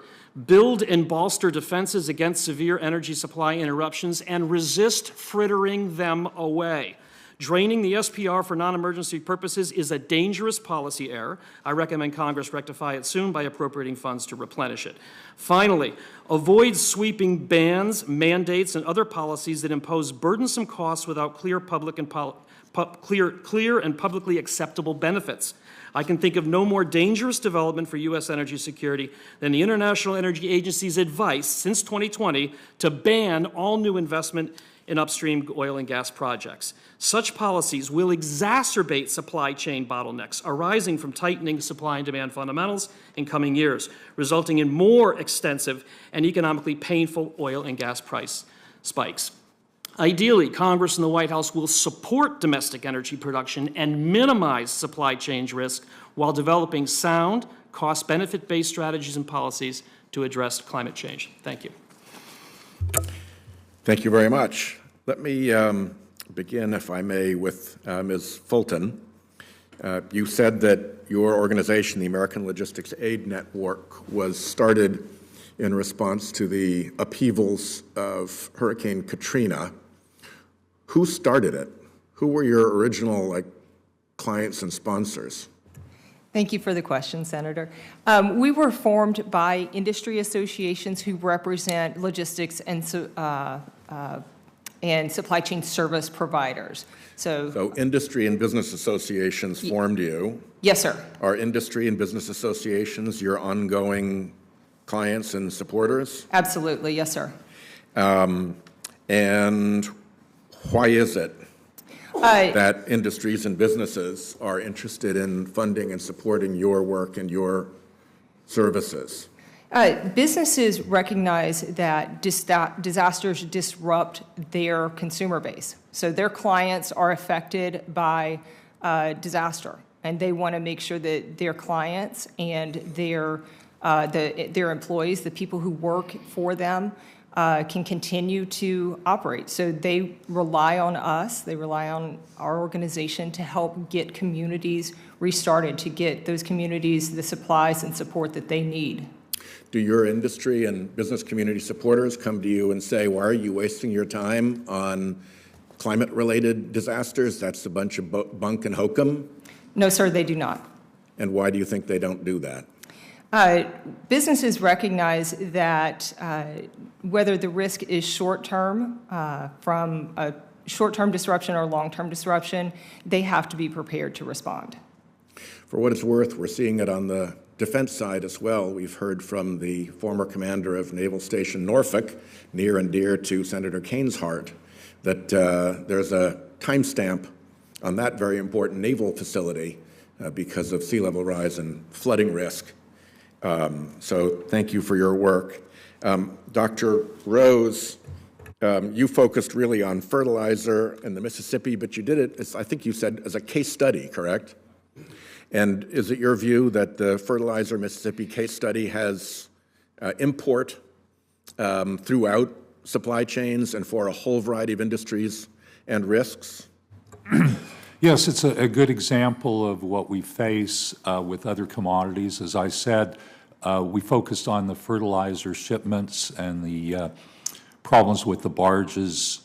build and bolster defenses against severe energy supply interruptions and resist frittering them away. Draining the SPR for non-emergency purposes is a dangerous policy error. I recommend Congress rectify it soon by appropriating funds to replenish it. Finally, avoid sweeping bans, mandates, and other policies that impose burdensome costs without clear and publicly acceptable benefits. I can think of no more dangerous development for U.S. energy security than the International Energy Agency's advice since 2020 to ban all new investment in upstream oil and gas projects. Such policies will exacerbate supply chain bottlenecks arising from tightening supply and demand fundamentals in coming years, resulting in more extensive and economically painful oil and gas price spikes. Ideally, Congress and the White House will support domestic energy production and minimize supply chain risk while developing sound, cost-benefit-based strategies and policies to address climate change. Thank you. Thank you very much. Let me begin, if I may, with Ms. Fulton. You said that your organization, the American Logistics Aid Network, was started in response to the upheavals of Hurricane Katrina. Who started it? Who were your original clients and sponsors? Thank you for the question, Senator. We were formed by industry associations who represent logistics and supply chain service providers. So industry and business associations formed you. Yes, sir. Are industry and business associations your ongoing clients and supporters? Absolutely, yes, sir. And why is it that industries and businesses are interested in funding and supporting your work and your services? Businesses recognize that disasters disrupt their consumer base. So their clients are affected by disaster, and they want to make sure that their clients and their employees, the people who work for them, can continue to operate. So they rely on us, they rely on our organization to help get communities restarted, to get those communities the supplies and support that they need. Do your industry and business community supporters come to you and say, why are you wasting your time on climate-related disasters? That's a bunch of bunk and hokum? No, sir, they do not. And why do you think they don't do that? Businesses recognize that whether the risk is short-term from a short-term disruption or long-term disruption, they have to be prepared to respond. For what it's worth, we're seeing it on the defense side as well. We've heard from the former commander of Naval Station Norfolk, near and dear to Senator Kane's heart, that there's a timestamp on that very important naval facility because of sea level rise and flooding risk. So thank you for your work. Dr. Rose, you focused really on fertilizer in the Mississippi, but you did it, as I think you said, as a case study, correct? And is it your view that the fertilizer Mississippi case study has import throughout supply chains and for a whole variety of industries and risks? Yes, it's a good example of what we face with other commodities. As I said, we focused on the fertilizer shipments and the problems with the barges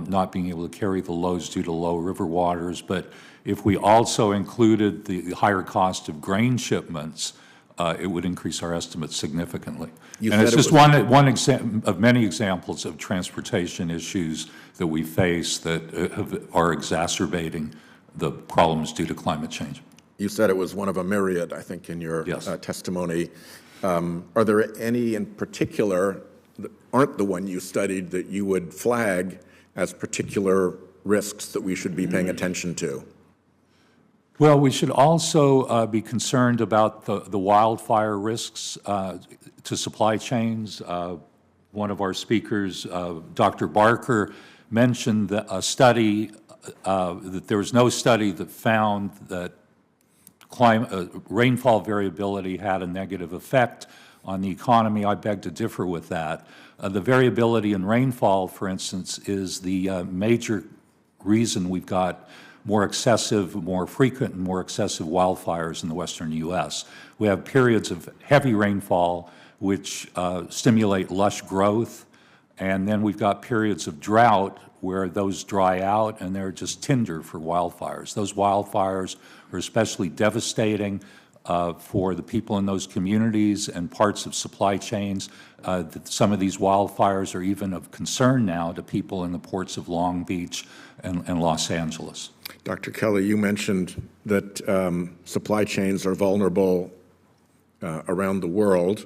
not being able to carry the loads due to low river waters. But if we also included the higher cost of grain shipments, it would increase our estimates significantly. And it's just one of many examples of transportation issues that we face that are exacerbating the problems due to climate change. You said it was one of a myriad, I think, in your testimony. Are there any in particular that aren't the one you studied that you would flag as particular risks that we should be paying attention to? Well, we should also be concerned about the wildfire risks to supply chains. One of our speakers, Dr. Barker, mentioned that a study, that there was no study that found that rainfall variability had a negative effect on the economy. I beg to differ with that. The variability in rainfall, for instance, is the major reason we've got more frequent and more excessive wildfires in the western U.S. We have periods of heavy rainfall which stimulate lush growth, and then we've got periods of drought where those dry out and they're just tinder for wildfires. Those wildfires are especially devastating for the people in those communities and parts of supply chains. Some of these wildfires are even of concern now to people in the ports of Long Beach and Los Angeles. Dr. Kelly, you mentioned that supply chains are vulnerable around the world.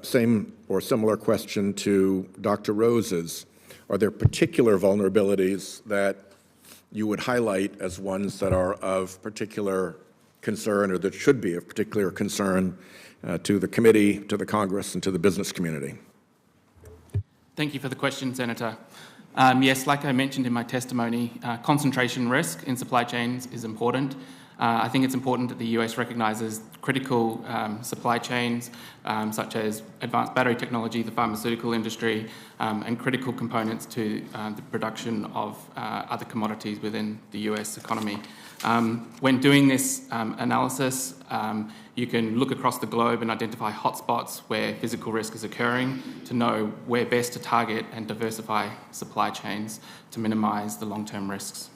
Same or similar question to Dr. Rose's. Are there particular vulnerabilities that you would highlight as ones that are of particular concern or that should be of particular concern to the committee, to the Congress, and to the business community? Thank you for the question, Senator. Yes, like I mentioned in my testimony, concentration risk in supply chains is important. I think it's important that the US recognises critical supply chains such as advanced battery technology, the pharmaceutical industry, and critical components to the production of other commodities within the US economy. When doing this analysis, you can look across the globe and identify hotspots where physical risk is occurring to know where best to target and diversify supply chains to minimise the long-term risks.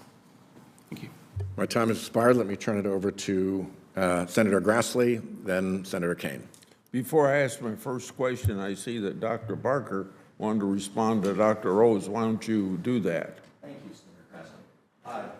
Thank you. My time has expired. Let me turn it over to Senator Grassley, then Senator Kane. Before I ask my first question, I see that Dr. Barker wanted to respond to Dr. Rose. Why don't you do that? Thank you, Senator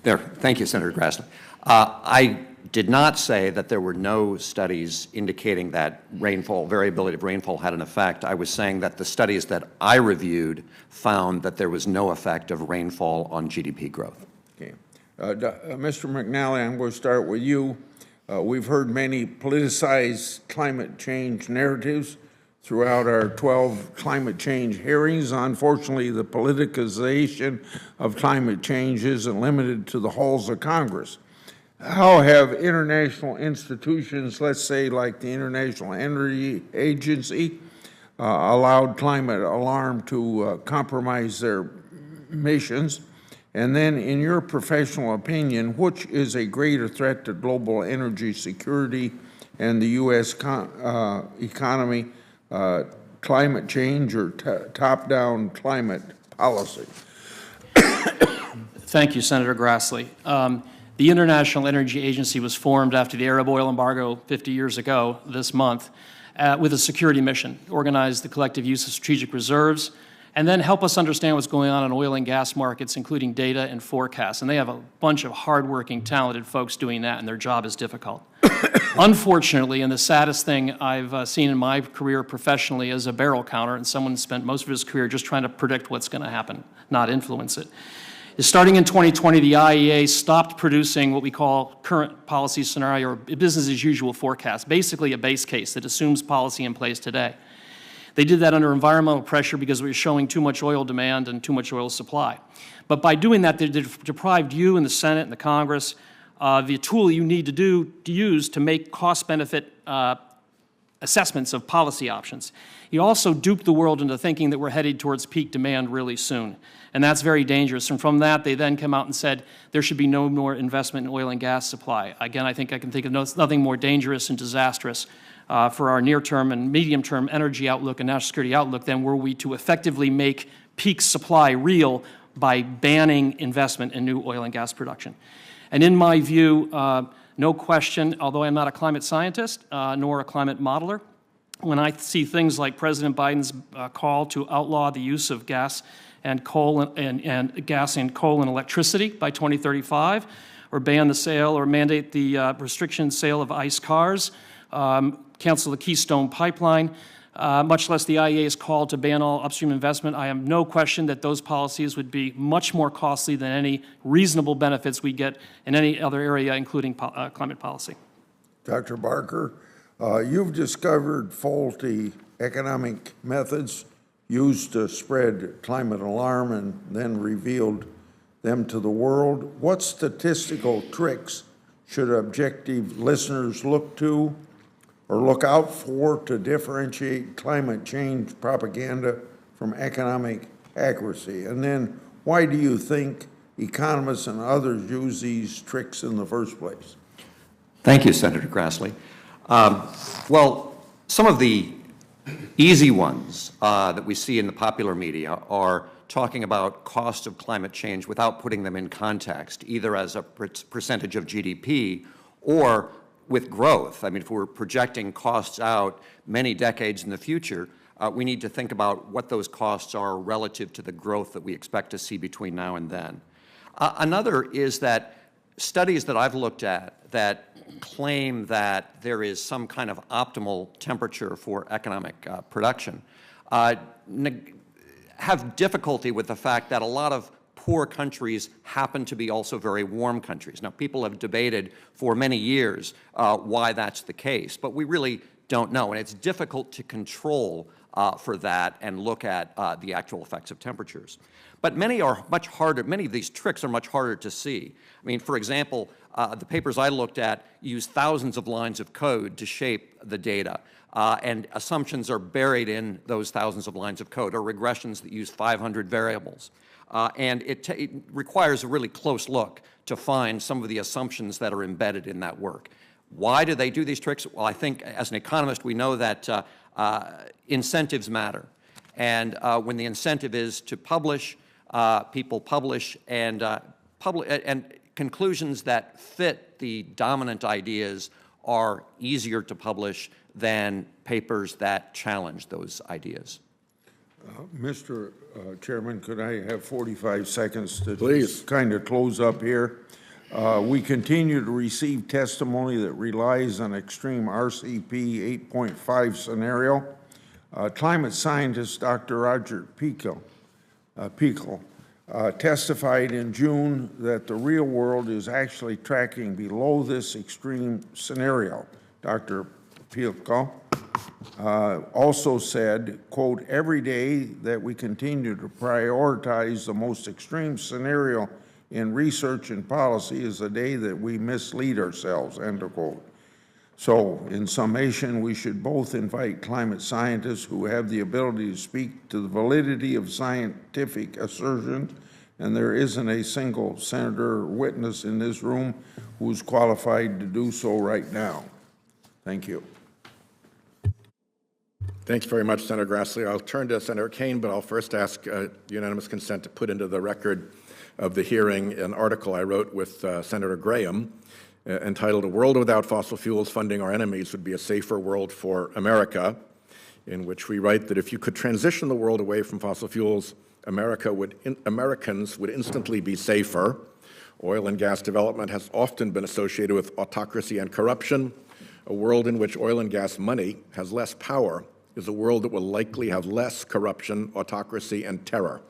Grassley. Thank you, Senator Grassley. I did not say that there were no studies indicating that variability of rainfall had an effect. I was saying that the studies that I reviewed found that there was no effect of rainfall on GDP growth. Okay. Mr. McNally, I'm going to start with you. We've heard many politicized climate change narratives throughout our 12 climate change hearings. Unfortunately, the politicization of climate change isn't limited to the halls of Congress. How have international institutions, let's say like the International Energy Agency, allowed climate alarm to compromise their missions? And then, in your professional opinion, which is a greater threat to global energy security and the U.S. economy, climate change or top-down climate policy? Thank you, Senator Grassley. The International Energy Agency was formed after the Arab oil embargo 50 years ago this month with a security mission, organize the collective use of strategic reserves, and then help us understand what's going on in oil and gas markets, including data and forecasts. And they have a bunch of hardworking, talented folks doing that, and their job is difficult. Unfortunately, and the saddest thing I've seen in my career professionally as a barrel counter, and someone spent most of his career just trying to predict what's going to happen, not influence it, is starting in 2020, the IEA stopped producing what we call current policy scenario or business as usual forecast, basically a base case that assumes policy in place today. They did that under environmental pressure because we were showing too much oil demand and too much oil supply. But by doing that, they deprived you and the Senate and the Congress the tool you need to use to make cost-benefit assessments of policy options. You also duped the world into thinking that we're headed towards peak demand really soon. And that's very dangerous. And from that, they then come out and said there should be no more investment in oil and gas supply. Again, I think I can think of nothing more dangerous and disastrous for our near-term and medium-term energy outlook and national security outlook than were we to effectively make peak supply real by banning investment in new oil and gas production. And in my view, no question, although I'm not a climate scientist nor a climate modeler, when I see things like President Biden's call to outlaw the use of gas and coal and gas and coal and electricity by 2035, or ban the sale or mandate the restriction sale of ICE cars, cancel the Keystone Pipeline, much less the IEA's call to ban all upstream investment, I have no question that those policies would be much more costly than any reasonable benefits we get in any other area, including climate policy. Dr. Barker, you've discovered faulty economic methods used to spread climate alarm and then revealed them to the world. What statistical tricks should objective listeners look to or look out for to differentiate climate change propaganda from economic accuracy? And then why do you think economists and others use these tricks in the first place? Thank you, Senator Grassley. Well, some of the easy ones that we see in the popular media are talking about cost of climate change without putting them in context, either as a percentage of GDP or with growth. I mean, if we're projecting costs out many decades in the future, we need to think about what those costs are relative to the growth that we expect to see between now and then. Another is that studies that I've looked at that claim that there is some kind of optimal temperature for economic production have difficulty with the fact that a lot of poor countries happen to be also very warm countries. Now, people have debated for many years why that's the case, but we really don't know, and it's difficult to control for that and look at the actual effects of temperatures. But many are much harder, many of these tricks are much harder to see. I mean, for example, the papers I looked at use thousands of lines of code to shape the data, and assumptions are buried in those thousands of lines of code, or regressions that use 500 variables. And it requires a really close look to find some of the assumptions that are embedded in that work. Why do they do these tricks? Well, I think as an economist, we know that incentives matter. And when the incentive is to publish, people publish, and conclusions that fit the dominant ideas are easier to publish than papers that challenge those ideas. Mr. Chairman, could I have 45 seconds to Please. kind of close up here? We continue to receive testimony that relies on extreme RCP 8.5 scenario. Climate scientist Dr. Roger Pekel testified in June that the real world is actually tracking below this extreme scenario. Dr. Pekel also said, quote, "Every day that we continue to prioritize the most extreme scenario in research and policy is the day that we mislead ourselves," end of quote. So, in summation, we should both invite climate scientists who have the ability to speak to the validity of scientific assertions, and there isn't a single senator or witness in this room who's qualified to do so right now. Thank you. Thanks very much, Senator Grassley. I'll turn to Senator Kaine, but I'll first ask unanimous consent to put into the record of the hearing an article I wrote with Senator Graham entitled "A World Without Fossil Fuels Funding Our Enemies Would Be a Safer World for America," in which we write that if you could transition the world away from fossil fuels, Americans would instantly be safer. Oil and gas development has often been associated with autocracy and corruption. A world in which oil and gas money has less power is a world that will likely have less corruption, autocracy, and terror.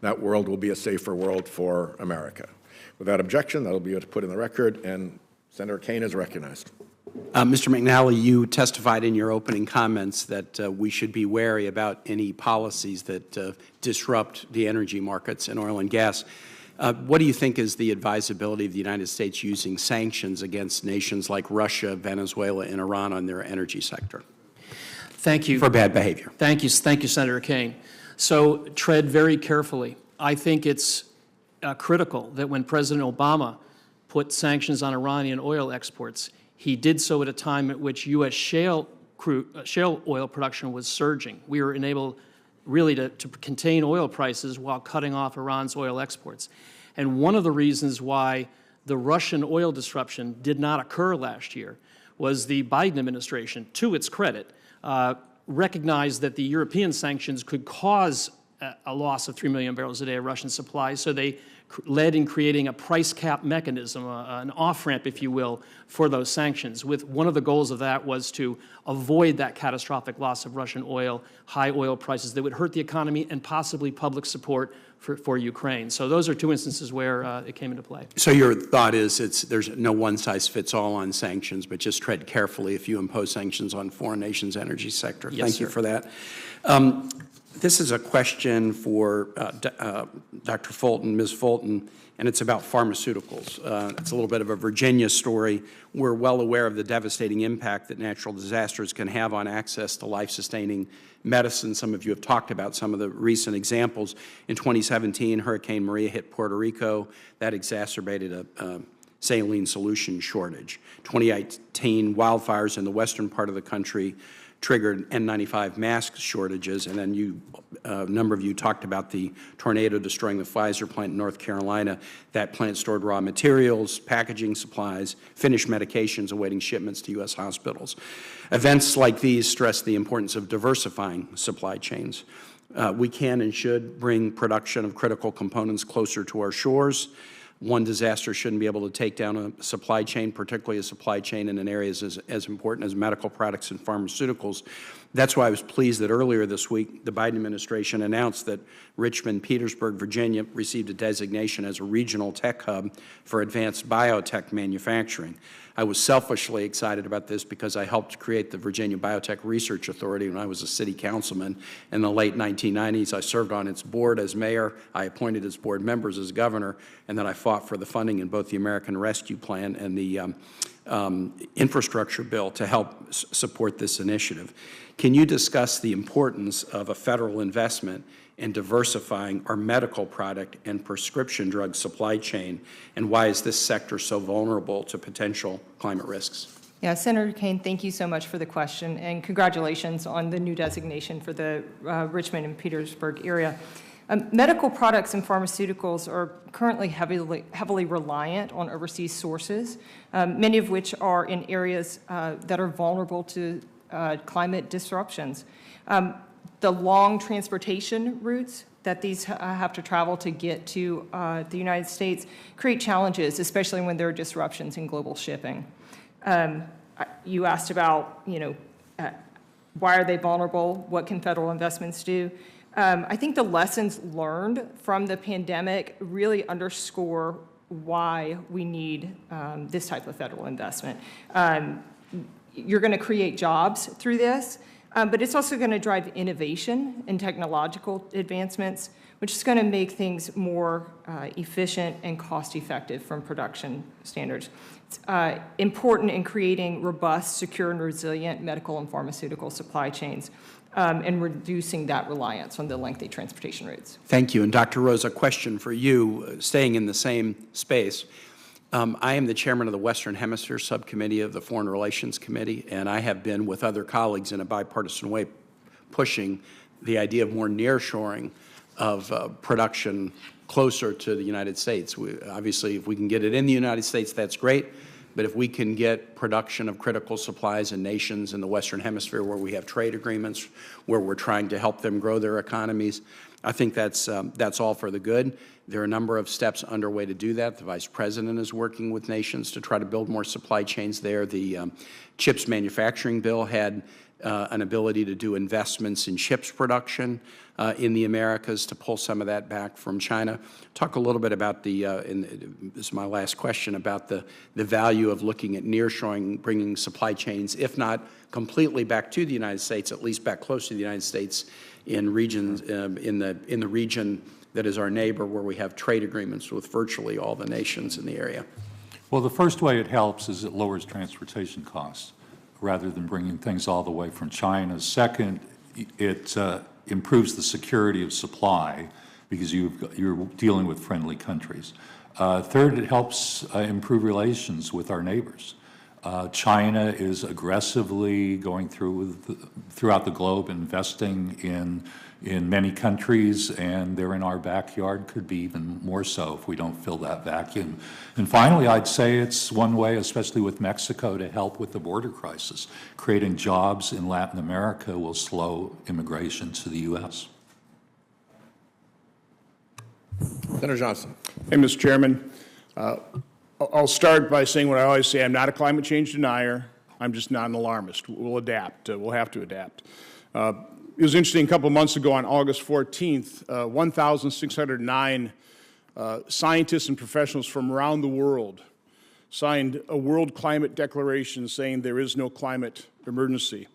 That world will be a safer world for America. Without objection, that will be put in the record, and Senator Kaine is recognized. Mr. McNally, you testified in your opening comments that we should be wary about any policies that disrupt the energy markets in oil and gas. What do you think is the advisability of the United States using sanctions against nations like Russia, Venezuela, and Iran on their energy sector? Thank you. For bad behavior. Thank you, Senator Kaine. So tread very carefully. I think it's critical that when President Obama put sanctions on Iranian oil exports, he did so at a time at which U.S. shale shale oil production was surging. We were enabled really to contain oil prices while cutting off Iran's oil exports. And one of the reasons why the Russian oil disruption did not occur last year was the Biden administration, to its credit, recognized that the European sanctions could cause a loss of 3 million barrels a day of Russian supply, so they led in creating a price cap mechanism, an off-ramp, if you will, for those sanctions. With one of the goals of that was to avoid that catastrophic loss of Russian oil, high oil prices that would hurt the economy and possibly public support for Ukraine. So those are two instances where it came into play. So your thought is there's no one-size-fits-all on sanctions, but just tread carefully if you impose sanctions on foreign nations' energy sector. Yes, Thank you sir. for that. This is a question for Dr. Fulton, Ms. Fulton, and it's about pharmaceuticals. It's a little bit of a Virginia story. We're well aware of the devastating impact that natural disasters can have on access to life-sustaining medicine. Some of you have talked about some of the recent examples. In 2017, Hurricane Maria hit Puerto Rico. That exacerbated a saline solution shortage. 2018, wildfires in the western part of the country triggered N95 mask shortages, and then a number of you talked about the tornado destroying the Pfizer plant in North Carolina. That plant stored raw materials, packaging supplies, finished medications awaiting shipments to U.S. hospitals. Events like these stress the importance of diversifying supply chains. We can and should bring production of critical components closer to our shores. One disaster shouldn't be able to take down a supply chain, particularly a supply chain in areas as important as medical products and pharmaceuticals. That's why I was pleased that earlier this week, the Biden administration announced that Richmond, Petersburg, Virginia received a designation as a regional tech hub for advanced biotech manufacturing. I was selfishly excited about this because I helped create the Virginia Biotech Research Authority when I was a city councilman in the late 1990s. I served on its board as mayor. I appointed its board members as governor, and then I fought for the funding in both the American Rescue Plan and the infrastructure bill to help support this initiative. Can you discuss the importance of a federal investment in diversifying our medical product and prescription drug supply chain, and why is this sector so vulnerable to potential climate risks? Yeah, Senator Kane, thank you so much for the question, and congratulations on the new designation for the Richmond and Petersburg area. Medical products and pharmaceuticals are currently heavily reliant on overseas sources, many of which are in areas that are vulnerable to climate disruptions. The long transportation routes that these have to travel to get to the United States create challenges, especially when there are disruptions in global shipping. You asked about, why are they vulnerable? What can federal investments do? I think the lessons learned from the pandemic really underscore why we need this type of federal investment. You're going to create jobs through this, but it's also going to drive innovation and technological advancements, which is going to make things more efficient and cost-effective from production standards. It's important in creating robust, secure, and resilient medical and pharmaceutical supply chains, and reducing that reliance on the lengthy transportation routes. Thank you. And Dr. Rose, a question for you, staying in the same space. I am the chairman of the Western Hemisphere Subcommittee of the Foreign Relations Committee, and I have been, with other colleagues in a bipartisan way, pushing the idea of more nearshoring of production closer to the United States. Obviously, if we can get it in the United States, that's great. But if we can get production of critical supplies in nations in the Western Hemisphere where we have trade agreements, where we're trying to help them grow their economies, I think that's all for the good. There are a number of steps underway to do that. The Vice President is working with nations to try to build more supply chains there. The CHIPS manufacturing bill had an ability to do investments in chips production in the Americas to pull some of that back from China. Talk a little bit about this is my last question, about the value of looking at nearshoring, bringing supply chains, if not completely back to the United States, at least back close to the United States in regions, in the region that is our neighbor, where we have trade agreements with virtually all the nations in the area. Well, the first way it helps is it lowers transportation costs rather than bringing things all the way from China. Second, it improves the security of supply because you're dealing with friendly countries. Third, it helps improve relations with our neighbors. China is aggressively going throughout the globe, investing in many countries, and they're in our backyard, could be even more so if we don't fill that vacuum. And finally, I'd say it's one way, especially with Mexico, to help with the border crisis. Creating jobs in Latin America will slow immigration to the U.S. Senator Johnson. Hey, Mr. Chairman. I'll start by saying what I always say. I'm not a climate change denier. I'm just not an alarmist. We'll adapt. We'll have to adapt. It was interesting, a couple of months ago on August 14th, 1,609 scientists and professionals from around the world signed a World Climate Declaration saying there is no climate emergency.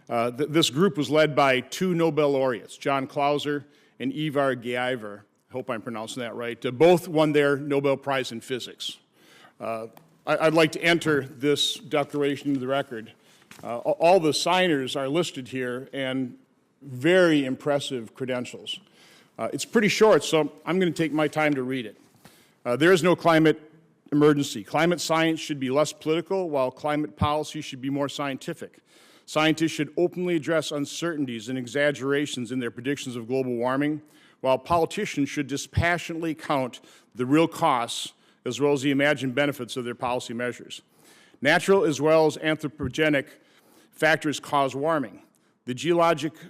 This group was led by 2 Nobel laureates, John Clauser and Ivar Giaever. I hope I'm pronouncing that right. Both won their Nobel Prize in Physics. I'd like to enter this declaration into the record. All the signers are listed here, and very impressive credentials. It's pretty short, so I'm going to take my time to read it. There is no climate emergency. Climate science should be less political, while climate policy should be more scientific. Scientists should openly address uncertainties and exaggerations in their predictions of global warming, while politicians should dispassionately count the real costs as well as the imagined benefits of their policy measures. Natural as well as anthropogenic factors cause warming. The Geological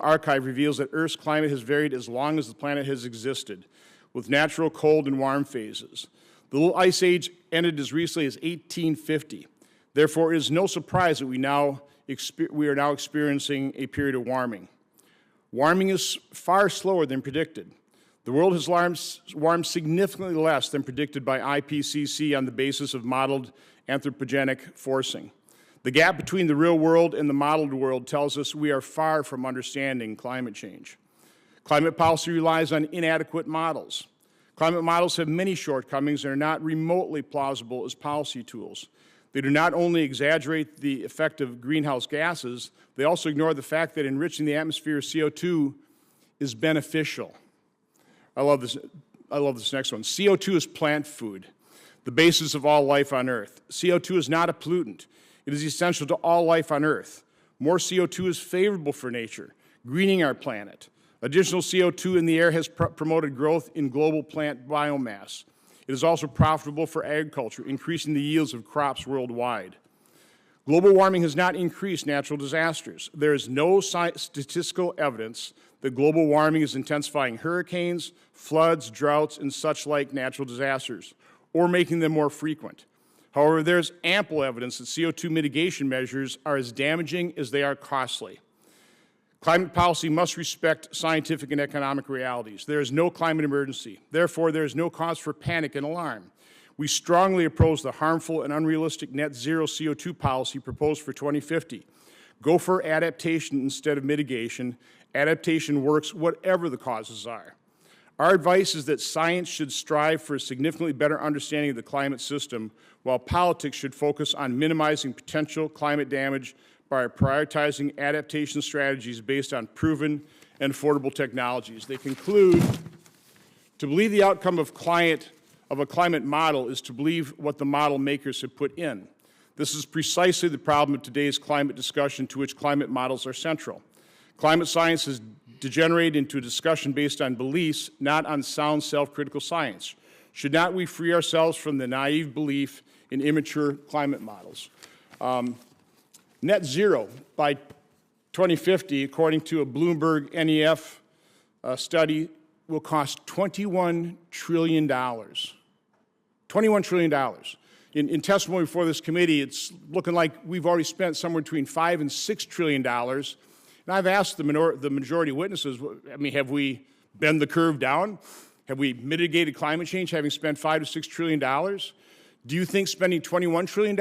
Archive reveals that Earth's climate has varied as long as the planet has existed, with natural cold and warm phases. The Little Ice Age ended as recently as 1850. Therefore, it is no surprise that we are now experiencing a period of warming. Warming is far slower than predicted. The world has warmed significantly less than predicted by IPCC on the basis of modeled anthropogenic forcing. The gap between the real world and the modeled world tells us we are far from understanding climate change. Climate policy relies on inadequate models. Climate models have many shortcomings and are not remotely plausible as policy tools. They do not only exaggerate the effect of greenhouse gases, they also ignore the fact that enriching the atmosphere with CO2 is beneficial. I love this next one. CO2 is plant food, the basis of all life on Earth. CO2 is not a pollutant. It is essential to all life on Earth. More CO2 is favorable for nature, greening our planet. Additional CO2 in the air has promoted growth in global plant biomass. It is also profitable for agriculture, increasing the yields of crops worldwide. Global warming has not increased natural disasters. There is no statistical evidence that global warming is intensifying hurricanes, floods, droughts, and such like natural disasters, or making them more frequent. However, there's ample evidence that CO2 mitigation measures are as damaging as they are costly. Climate policy must respect scientific and economic realities. There is no climate emergency. Therefore, there is no cause for panic and alarm. We strongly oppose the harmful and unrealistic net zero CO2 policy proposed for 2050. Go for adaptation instead of mitigation. Adaptation works whatever the causes are. Our advice is that science should strive for a significantly better understanding of the climate system, while politics should focus on minimizing potential climate damage by prioritizing adaptation strategies based on proven and affordable technologies. They conclude, to believe the outcome of a climate model is to believe what the model makers have put in. This is precisely the problem of today's climate discussion, to which climate models are central. Climate science has degenerated into a discussion based on beliefs, not on sound, self-critical science. Should not we free ourselves from the naive belief in immature climate models? Net zero by 2050, according to a Bloomberg NEF study, will cost $21 trillion. $21 trillion. In testimony before this committee, it's looking like we've already spent somewhere between $5 and $6 trillion. And I've asked the majority witnesses, I mean, have we bent the curve down? Have we mitigated climate change having spent $5 to $6 trillion? Do you think spending $21 trillion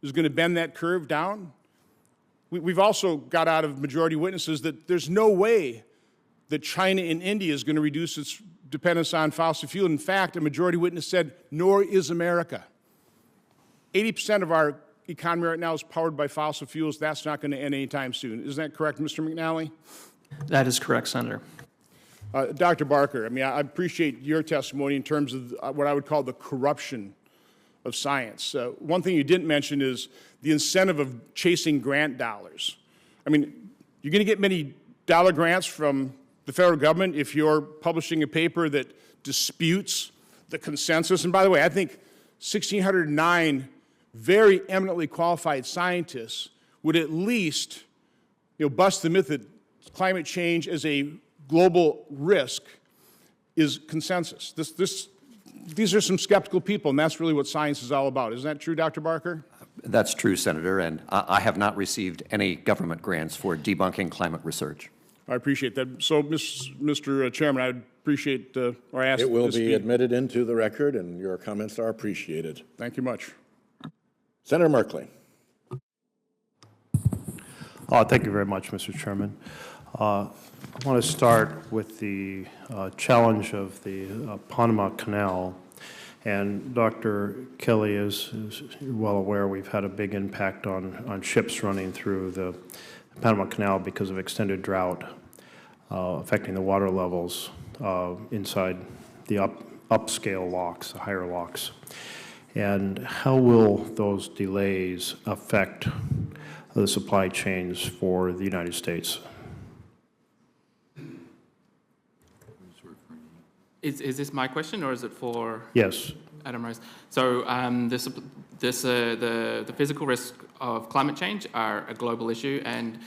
is going to bend that curve down? We've also got out of majority witnesses that there's no way that China and India is going to reduce its dependence on fossil fuel. In fact, a majority witness said, nor is America. 80% of our economy right now is powered by fossil fuels. That's not going to end anytime soon. Isn't that correct, Mr. McNally? That is correct, Senator. Dr. Barker, I mean, I appreciate your testimony in terms of what I would call the corruption of science. One thing you didn't mention is the incentive of chasing grant dollars. I mean, you're going to get many dollar grants from the federal government if you're publishing a paper that disputes the consensus. And by the way, I think 1,609 very eminently qualified scientists would at least, bust the myth that climate change as a global risk is consensus. These are some skeptical people, and that's really what science is all about. Isn't that true, Dr. Barker? That's true, Senator, and I have not received any government grants for debunking climate research. I appreciate that. So, Mr. Chairman, I'd appreciate or ask. It will this be admitted into the record, and your comments are appreciated. Thank you much. Senator Merkley. Thank you very much, Mr. Chairman. I want to start with the challenge of the Panama Canal. And Dr. Kelly is well aware we've had a big impact on ships running through the Panama Canal because of extended drought, affecting the water levels inside the upscale locks, the higher locks. And how will those delays affect the supply chains for the United States? Is this my question, or is it for? Yes. Adam Rose. So the physical risks of climate change are a global issue, and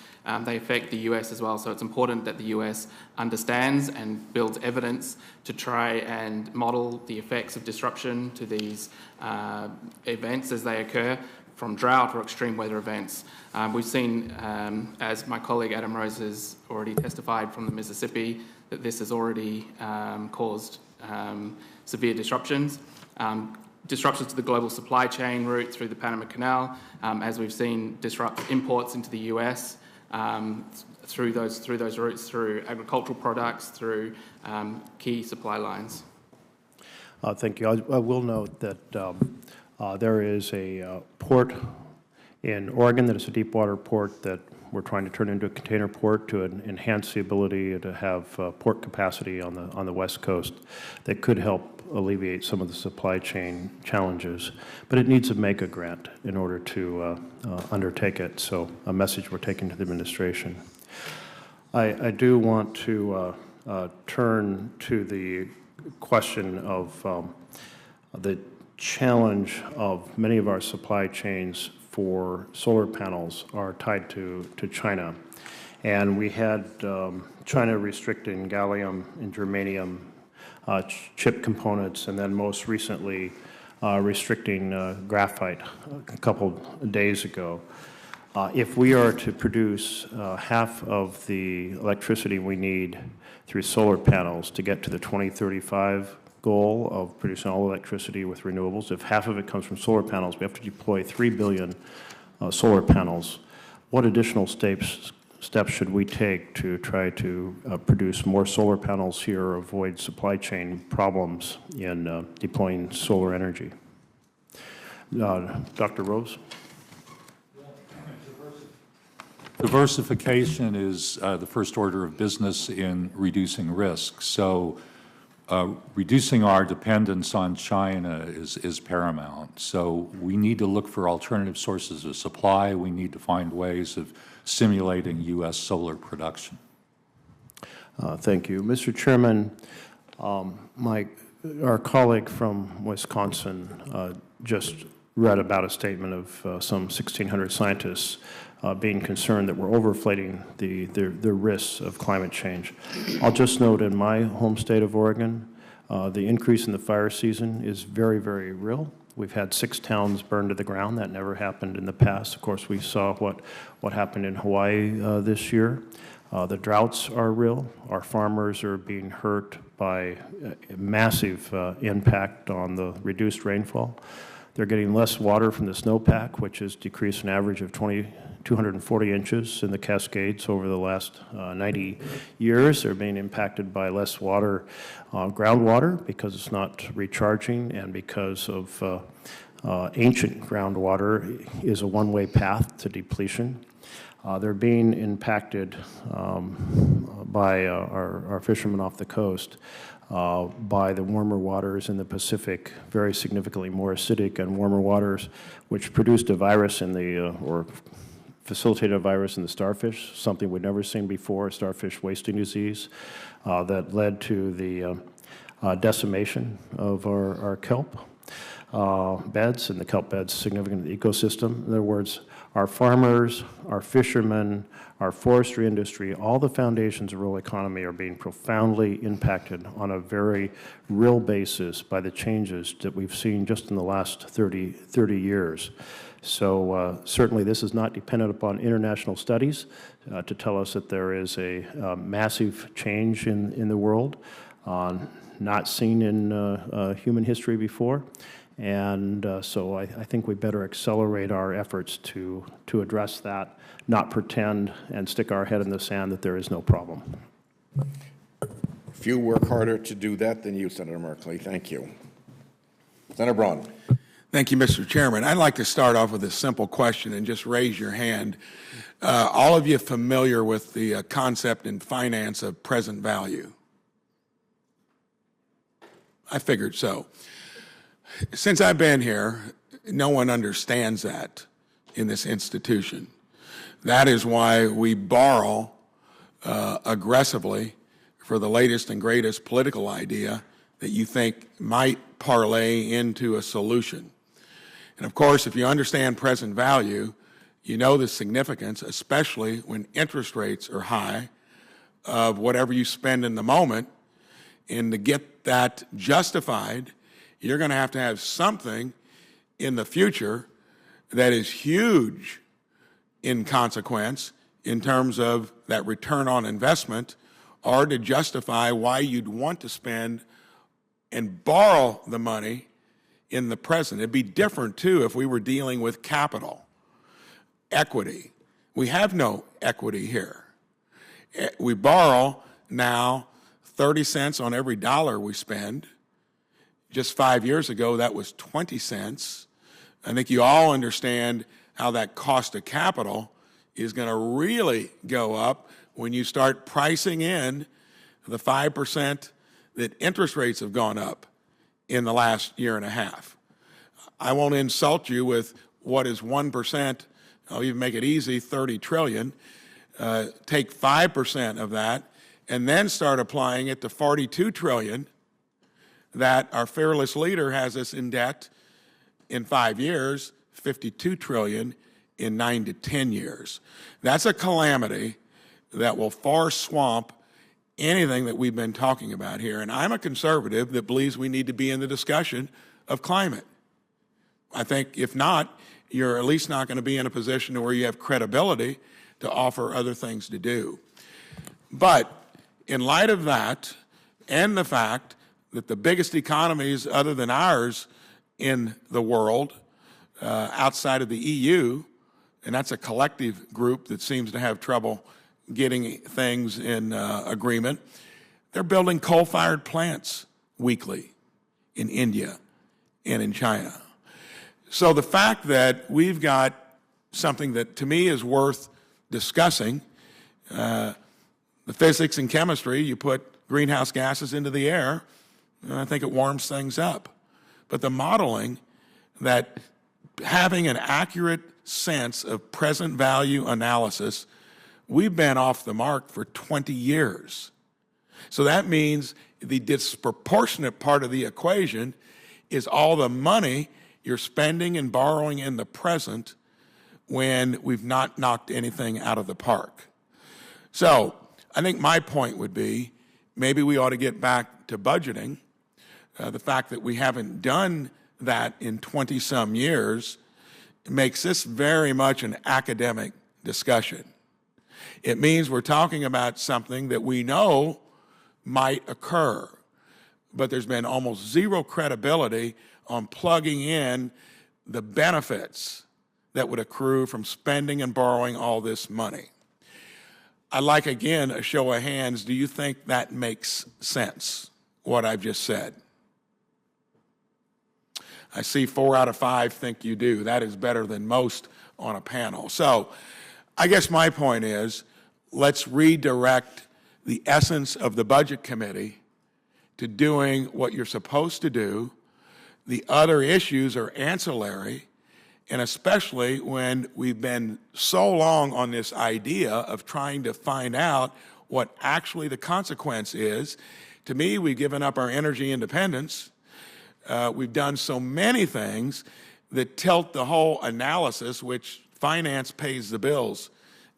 they affect the US as well. So it's important that the US understands and builds evidence to try and model the effects of disruption to these events as they occur, from drought or extreme weather events. We've seen, as my colleague Adam Rose has already testified from the Mississippi, that this has already caused severe disruptions. Disruptions to the global supply chain route through the Panama Canal, as we've seen disrupt imports into the US through those routes, through agricultural products, through key supply lines. Thank you. I will note that there is a port in Oregon that is a deep water port that we're trying to turn into a container port to enhance the ability to have port capacity on the West Coast that could help alleviate some of the supply chain challenges. But it needs a mega grant in order to undertake it, so a message we're taking to the administration. I do want to turn to the question of the challenge of many of our supply chains for solar panels are tied to China. And we had China restricting gallium and germanium chip components, and then most recently restricting graphite a couple days ago. If we are to produce half of the electricity we need through solar panels to get to the 2035 goal of producing all electricity with renewables, if half of it comes from solar panels, we have to deploy 3 billion solar panels. What additional steps should we take to try to produce more solar panels here or avoid supply chain problems in deploying solar energy? Dr. Rose? Diversification is the first order of business in reducing risk. So reducing our dependence on China is paramount. So we need to look for alternative sources of supply. We need to find ways of stimulating U.S. solar production. Thank you. Mr. Chairman, our colleague from Wisconsin just read about a statement of some 1,600 scientists being concerned that we're overflating the risks of climate change. I'll just note in my home state of Oregon, the increase in the fire season is very, very real. We've had 6 towns burned to the ground. That never happened in the past. Of course, we saw what happened in Hawaii this year. The droughts are real. Our farmers are being hurt by a massive impact on the reduced rainfall. They're getting less water from the snowpack, which has decreased an average of 240 inches in the Cascades over the last 90 years. They're being impacted by less water, groundwater, because it's not recharging, and because of ancient groundwater is a one-way path to depletion. They're being impacted by our fishermen off the coast by the warmer waters in the Pacific, very significantly more acidic and warmer waters, which produced a virus in the, or facilitated a virus in the starfish, something we'd never seen before, starfish wasting disease, that led to the decimation of our kelp beds, and the kelp beds significant in the ecosystem. In other words, our farmers, our fishermen, our forestry industry, all the foundations of rural economy are being profoundly impacted on a very real basis by the changes that we've seen just in the last 30 years. So certainly this is not dependent upon international studies to tell us that there is a massive change in the world, not seen in human history before. And so I think we better accelerate our efforts to address that, not pretend and stick our head in the sand that there is no problem. Few work harder to do that than you, Senator Merkley. Thank you. Senator Braun. Thank you, Mr. Chairman. I'd like to start off with a simple question and just raise your hand. All of you familiar with the concept in finance of present value? I figured so. Since I've been here, no one understands that in this institution. That is why we borrow aggressively for the latest and greatest political idea that you think might parlay into a solution. And of course, if you understand present value, you know the significance, especially when interest rates are high, of whatever you spend in the moment. And to get that justified, you're going to have something in the future that is huge in consequence in terms of that return on investment, or to justify why you'd want to spend and borrow the money in the present. It'd be different, too, if we were dealing with capital, equity. We have no equity here. We borrow now 30 cents on every dollar we spend. Just 5 years ago, that was 20 cents. I think you all understand how that cost of capital is going to really go up when you start pricing in the 5% that interest rates have gone up in the last year and a half. I won't insult you with what is 1%. I'll even make it easy, 30 trillion. Take 5% of that and then start applying it to 42 trillion that our fearless leader has us in debt in 5 years, 52 trillion in 9 to 10 years. That's a calamity that will far swamp anything that we've been talking about here. And I'm a conservative that believes we need to be in the discussion of climate. I think if not, you're at least not going to be in a position where you have credibility to offer other things to do. But in light of that, and the fact that the biggest economies other than ours in the world, outside of the EU, and that's a collective group that seems to have trouble getting things in agreement, they're building coal-fired plants weekly in India and in China. So the fact that we've got something that to me is worth discussing, the physics and chemistry, you put greenhouse gases into the air, and I think it warms things up. But the modeling, that having an accurate sense of present value analysis, we've been off the mark for 20 years. So that means the disproportionate part of the equation is all the money you're spending and borrowing in the present when we've not knocked anything out of the park. So I think my point would be maybe we ought to get back to budgeting. The fact that we haven't done that in 20-some years makes this very much an academic discussion. It means we're talking about something that we know might occur, but there's been almost zero credibility on plugging in the benefits that would accrue from spending and borrowing all this money. I'd like, again, a show of hands. Do you think that makes sense, what I've just said? I see 4 out of 5 think you do. That is better than most on a panel. So I guess my point is, let's redirect the essence of the Budget Committee to doing what you're supposed to do. The other issues are ancillary, and especially when we've been so long on this idea of trying to find out what actually the consequence is. To me, we've given up our energy independence. We've done so many things that tilt the whole analysis, which finance pays the bills.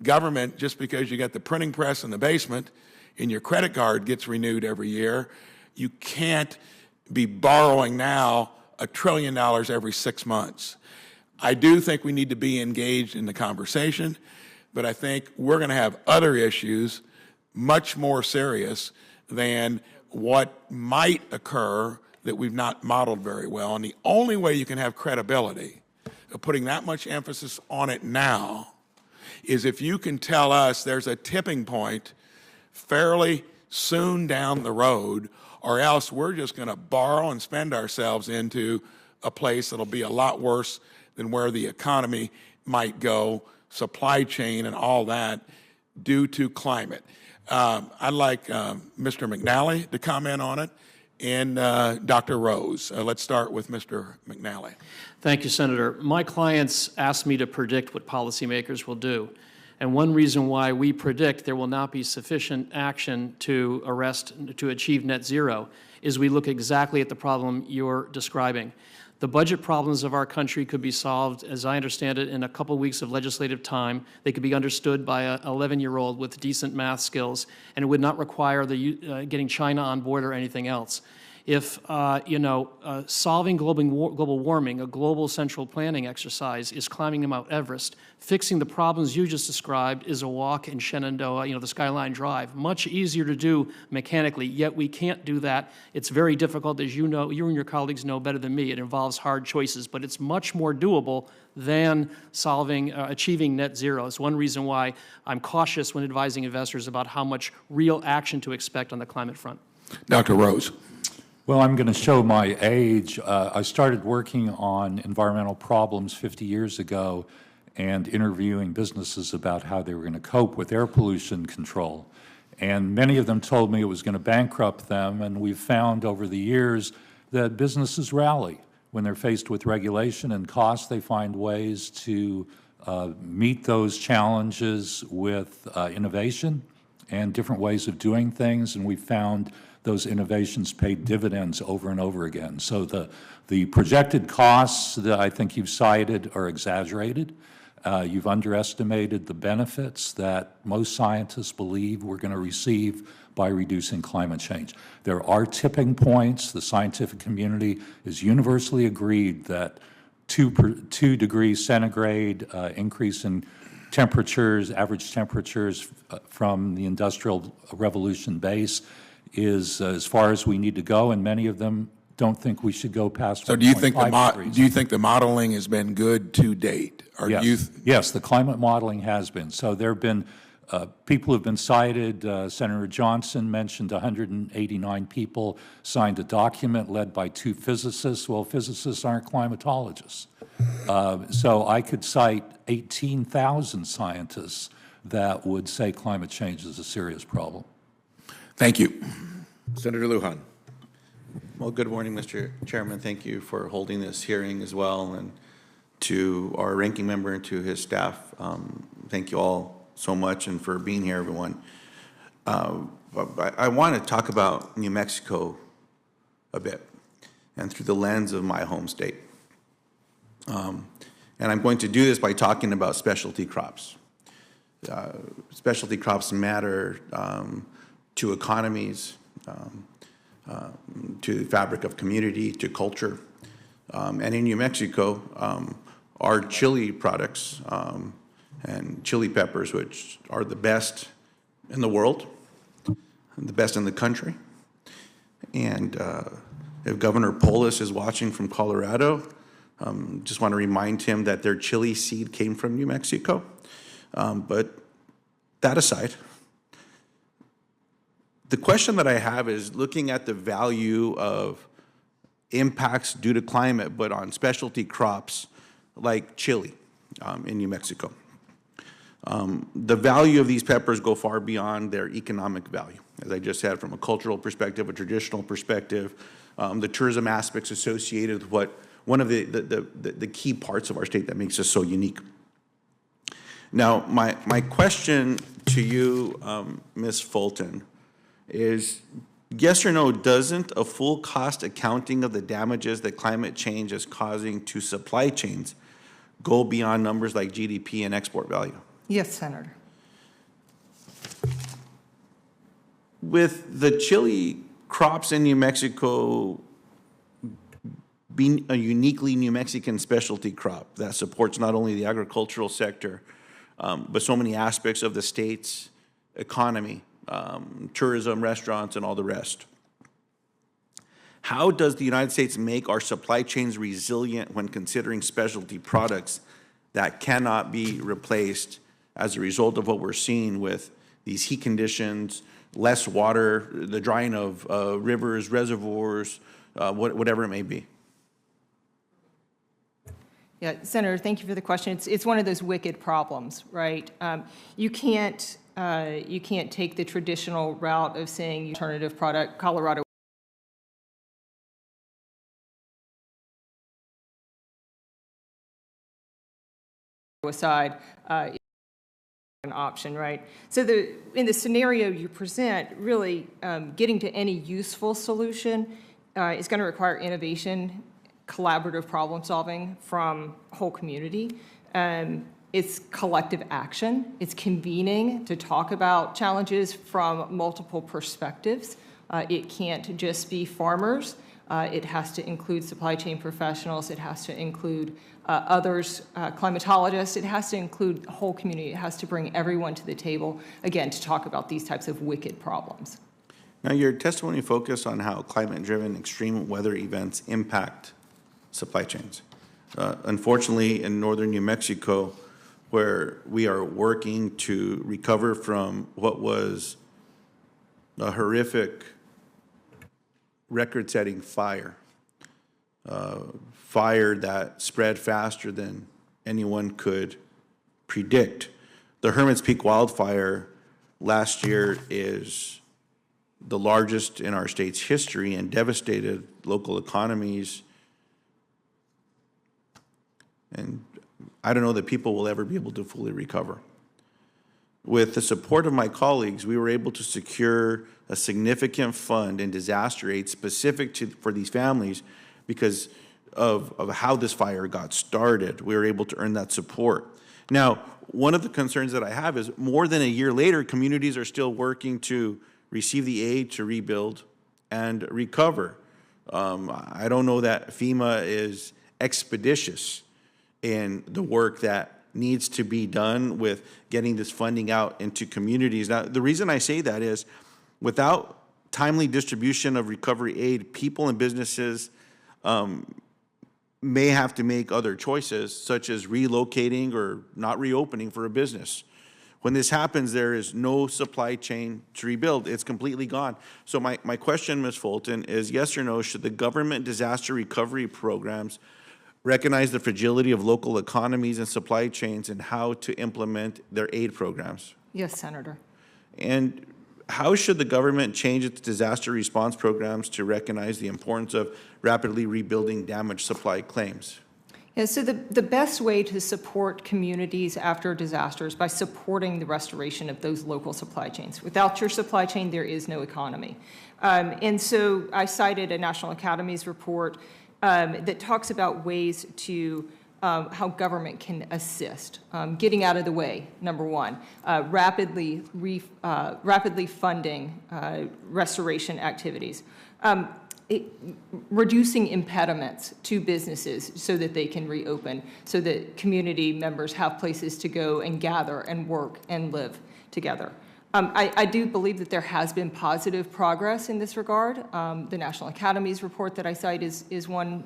Government, just because you got the printing press in the basement and your credit card gets renewed every year, you can't be borrowing now $1 trillion every 6 months. I do think we need to be engaged in the conversation, but I think we're going to have other issues much more serious than what might occur that we've not modeled very well. And the only way you can have credibility of putting that much emphasis on it now is if you can tell us there's a tipping point fairly soon down the road, or else we're just going to borrow and spend ourselves into a place that'll be a lot worse than where the economy might go, supply chain and all that, due to climate. I'd like Mr. McNally to comment on it, and Dr. Rose. Let's start with Mr. McNally. Thank you, Senator. My clients asked me to predict what policymakers will do. And one reason why we predict there will not be sufficient action to achieve net zero is we look exactly at the problem you're describing. The budget problems of our country could be solved, as I understand it, in a couple weeks of legislative time. They could be understood by an 11-year-old with decent math skills, and it would not require getting China on board or anything else. If, solving global warming, a global central planning exercise, is climbing Mount Everest, fixing the problems you just described is a walk in Shenandoah, the Skyline Drive. Much easier to do mechanically, yet we can't do that. It's very difficult, as you know, you and your colleagues know better than me. It involves hard choices, but it's much more doable than achieving net zero. It's one reason why I'm cautious when advising investors about how much real action to expect on the climate front. Dr. Rose. Well, I'm going to show my age. I started working on environmental problems 50 years ago and interviewing businesses about how they were going to cope with air pollution control. And many of them told me it was going to bankrupt them, and we've found over the years that businesses rally. When they're faced with regulation and cost, they find ways to meet those challenges with innovation and different ways of doing things, and we've found those innovations paid dividends over and over again. So the projected costs that I think you've cited are exaggerated. You've underestimated the benefits that most scientists believe we're going to receive by reducing climate change. There are tipping points. The scientific community is universally agreed that 2 degrees centigrade increase in temperatures, average temperatures from the Industrial Revolution base is as far as we need to go, and many of them don't think we should go past 1.5 So do you think degrees. the modeling has been good to date? Or Yes. Yes, the climate modeling has been. So there have been people who have been cited. Senator Johnson mentioned 189 people signed a document led by 2 physicists. Well, physicists aren't climatologists. So I could cite 18,000 scientists that would say climate change is a serious problem. Thank you. Senator Lujan. Well, good morning, Mr. Chairman. Thank you for holding this hearing as well, and to our ranking member and to his staff. Thank you all so much and for being here, everyone. I want to talk about New Mexico a bit and through the lens of my home state. And I'm going to do this by talking about specialty crops. Specialty crops matter to economies, to the fabric of community, to culture. And in New Mexico, our chili products and chili peppers, which are the best in the world, the best in the country. And if Governor Polis is watching from Colorado, just want to remind him that their chili seed came from New Mexico. But that aside, the question that I have is looking at the value of impacts due to climate, but on specialty crops like chili in New Mexico. The value of these peppers go far beyond their economic value, as I just said, from a cultural perspective, a traditional perspective, the tourism aspects associated with what one of the key parts of our state that makes us so unique. Now, my question to you, Ms. Fulton, is yes or no, doesn't a full cost accounting of the damages that climate change is causing to supply chains go beyond numbers like GDP and export value? Yes, Senator. With the chili crops in New Mexico being a uniquely New Mexican specialty crop that supports not only the agricultural sector, but so many aspects of the state's economy, tourism, restaurants, and all the rest. How does the United States make our supply chains resilient when considering specialty products that cannot be replaced as a result of what we're seeing with these heat conditions, less water, the drying of rivers, reservoirs, whatever it may be? Yeah, Senator, thank you for the question. It's one of those wicked problems, right? You can't take the traditional route of saying alternative product. Colorado aside, an option, right? So in the scenario you present, really getting to any useful solution is going to require innovation, collaborative problem solving from a whole community. It's collective action. It's convening to talk about challenges from multiple perspectives. It can't just be farmers. It has to include supply chain professionals. It has to include others, climatologists. It has to include the whole community. It has to bring everyone to the table, again, to talk about these types of wicked problems. Now, your testimony focused on how climate-driven extreme weather events impact supply chains. Unfortunately, in northern New Mexico, where we are working to recover from what was a horrific record-setting fire, fire that spread faster than anyone could predict. The Hermit's Peak wildfire last year is the largest in our state's history and devastated local economies. And I don't know that people will ever be able to fully recover. With the support of my colleagues, we were able to secure a significant fund in disaster aid specific for these families because of how this fire got started. We were able to earn that support. Now, one of the concerns that I have is more than a year later, communities are still working to receive the aid to rebuild and recover. I don't know that FEMA is expeditious in the work that needs to be done with getting this funding out into communities. Now, the reason I say that is without timely distribution of recovery aid, people and businesses may have to make other choices, such as relocating or not reopening for a business. When this happens, there is no supply chain to rebuild. It's completely gone. So my question, Ms. Fulton, is yes or no, should the government disaster recovery programs recognize the fragility of local economies and supply chains and how to implement their aid programs? Yes, Senator. And how should the government change its disaster response programs to recognize the importance of rapidly rebuilding damaged supply claims? Yeah, so the best way to support communities after disasters by supporting the restoration of those local supply chains. Without your supply chain, there is no economy. And so I cited a National Academies report that talks about ways to how government can assist, getting out of the way, number one, rapidly funding restoration activities, reducing impediments to businesses so that they can reopen, so that community members have places to go and gather and work and live together. I do believe that there has been positive progress in this regard. The National Academies report that I cite is one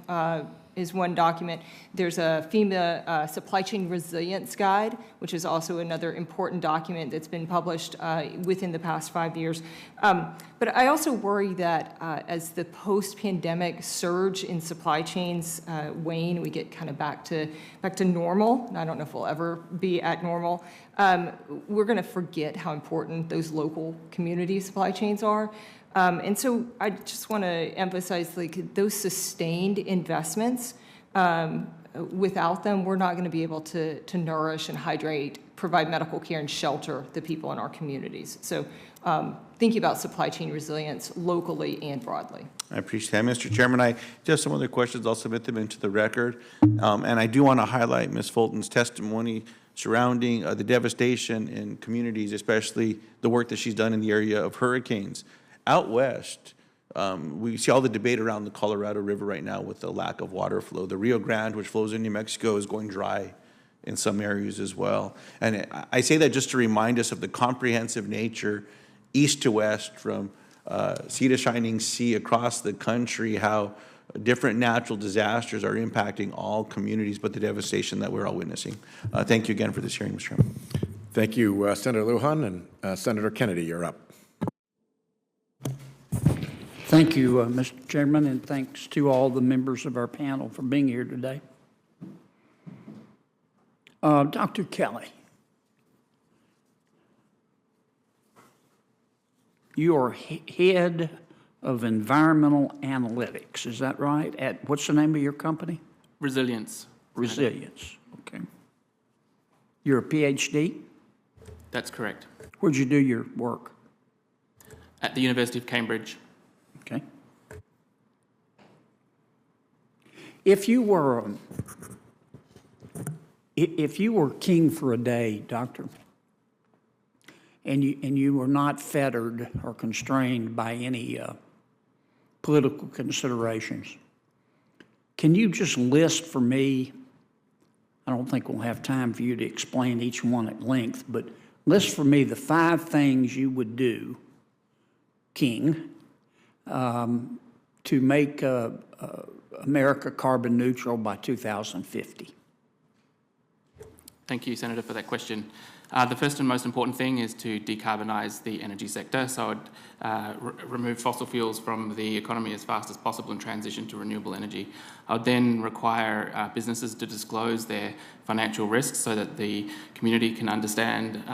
is one document. There's a FEMA Supply Chain Resilience Guide, which is also another important document that's been published within the past 5 years. But I also worry that as the post-pandemic surge in supply chains wane, we get kind of back to normal. And I don't know if we'll ever be at normal. We're going to forget how important those local community supply chains are. And so I just want to emphasize, like, those sustained investments, without them, we're not going to be able to nourish and hydrate, provide medical care and shelter the people in our communities. So thinking about supply chain resilience locally and broadly. I appreciate that, Mr. Chairman. I just have some other questions. I'll submit them into the record. And I do want to highlight Ms. Fulton's testimony surrounding the devastation in communities, especially the work that she's done in the area of hurricanes. Out west, we see all the debate around the Colorado River right now with the lack of water flow. The Rio Grande, which flows in New Mexico, is going dry in some areas as well. And I say that just to remind us of the comprehensive nature, east to west, from sea to shining sea across the country, how different natural disasters are impacting all communities, but the devastation that we're all witnessing. Thank you again for this hearing, Mr. Chairman. Thank you, Senator Lujan, and Senator Kennedy, you're up. Thank you, Mr. Chairman, and thanks to all the members of our panel for being here today. Dr. Kelly, you are head of environmental analytics, is that right? At what's the name of your company? Resilience. Resilience, okay. You're a PhD? That's correct. Where'd you do your work? At the University of Cambridge. Okay. If you were king for a day, doctor, and you were not fettered or constrained by any political considerations, can you just list for me, I don't think we'll have time for you to explain each one at length, but list for me the 5 things you would do, king, to make America carbon neutral by 2050? Thank you, Senator, for that question. The first and most important thing is to decarbonise the energy sector. So I'd remove fossil fuels from the economy as fast as possible and transition to renewable energy. I would then require businesses to disclose their financial risks so that the community can understand,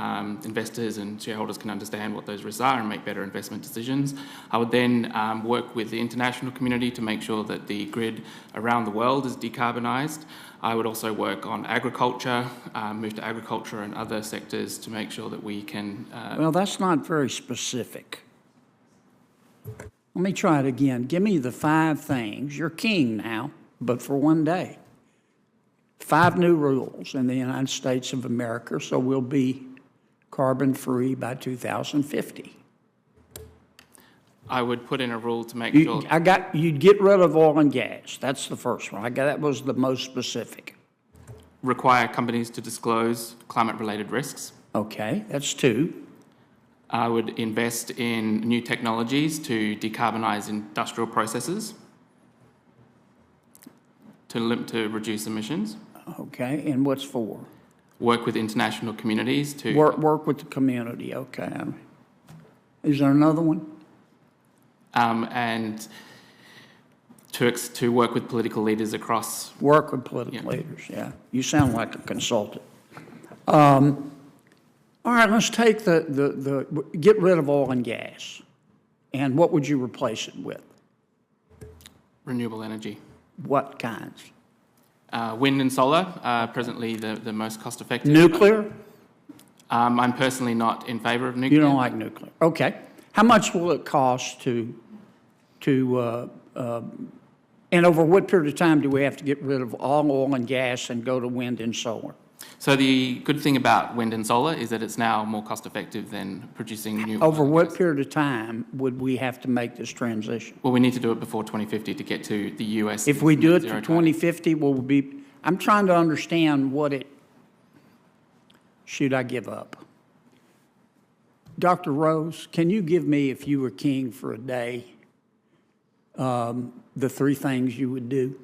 investors and shareholders can understand what those risks are and make better investment decisions. I would then work with the international community to make sure that the grid around the world is decarbonised. I would also work on agriculture, move to agriculture and other sectors to make sure that we can... Well, that's not very specific. Let me try it again. Give me the 5 things. You're king now, but for one day. 5 new rules in the United States of America, so we'll be carbon-free by 2050. I would put in a rule to make sure... You'd get rid of oil and gas. That's the first one. That was the most specific. Require companies to disclose climate-related risks. Okay, that's 2. I would invest in new technologies to decarbonise industrial processes to reduce emissions. Okay, and what's 4? Work with international communities to... Work with the community, okay. Is there another one? And to work with political leaders across... Work with political leaders, yeah. You sound like a consultant. All right, let's take get rid of oil and gas. And what would you replace it with? Renewable energy. What kinds? Wind and solar, presently the most cost-effective. Nuclear? I'm personally not in favour of nuclear. You don't like nuclear. Okay. How much will it cost and over what period of time do we have to get rid of all oil and gas and go to wind and solar? So the good thing about wind and solar is that it's now more cost-effective than producing new... Over what period of time would we have to make this transition? Well, we need to do it before 2050 to get to the US. If we do it for 2050, will we be... I'm trying to understand what it... Should I give up? Dr. Rose, can you give me, if you were king for a day, the 3 things you would do?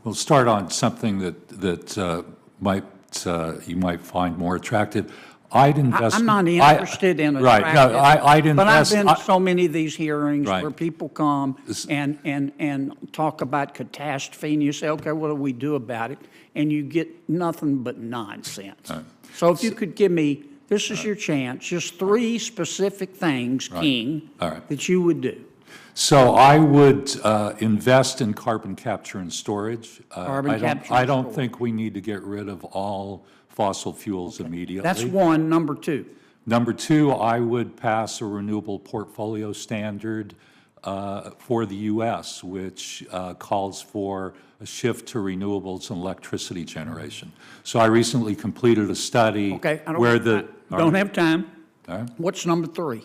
We'll start on something that you might find more attractive. I'd invest. I'm not interested in Right. No, I'd invest. But I've been to so many of these hearings Right. where people come and talk about catastrophe, and you say, okay, what do we do about it? And you get nothing but nonsense. Right. So if you could give me, this is your chance, just 3 specific things, King, All right. that you would do. So I would invest in carbon capture and storage. Carbon capture I and don't storage. think we need to get rid of all fossil fuels immediately. That's one. Number 2. Number 2, I would pass a renewable portfolio standard for the U.S., which calls for a shift to renewables and electricity generation. So I recently completed a study Okay, where the... I don't have time. All right. What's number 3?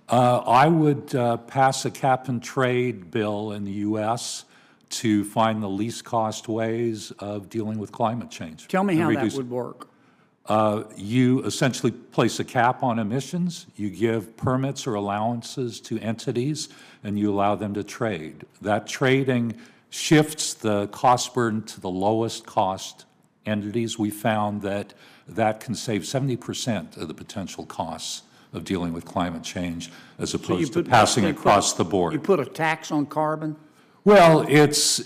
I would pass a cap and trade bill in the U.S. to find the least cost ways of dealing with climate change. Tell me and how reduce- that would work. You essentially place a cap on emissions, you give permits or allowances to entities, and you allow them to trade. That trading shifts the cost burden to the lowest cost entities. We found that that can save 70% of the potential costs of dealing with climate change as So you opposed to put- passing you across put- the board. You put a tax on carbon? Well, it's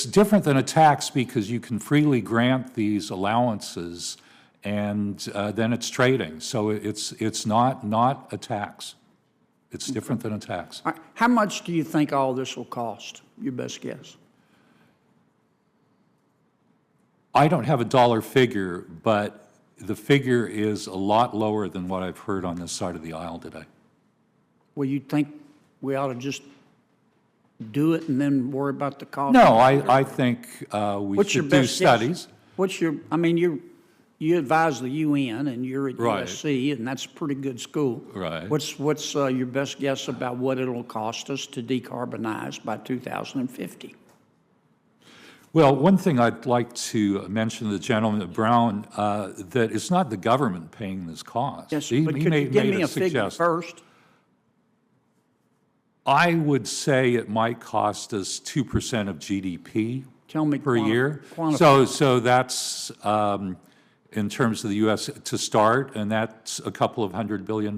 different than a tax because you can freely grant these allowances, and then it's trading. So it's not a tax. It's different than a tax. All right. How much do you think all this will cost? Your best guess. I don't have a dollar figure, but the figure is a lot lower than what I've heard on this side of the aisle today. Well, you think we ought to just do it and then worry about the cost? No, I think we What's your should do best studies. guess? What's your, I mean, you advise the UN and you're at Right. USC, and that's a pretty good school. Right. What's your best guess about what it'll cost us to decarbonize by 2050? Well, one thing I'd like to mention to the gentleman at Brown, that it's not the government paying this cost. Yes, He but could you made give me a figure suggestion. first? I would say it might cost us 2% of GDP Tell me per year. quantify. So that's in terms of the U.S. to start, and that's a couple of $100 billion.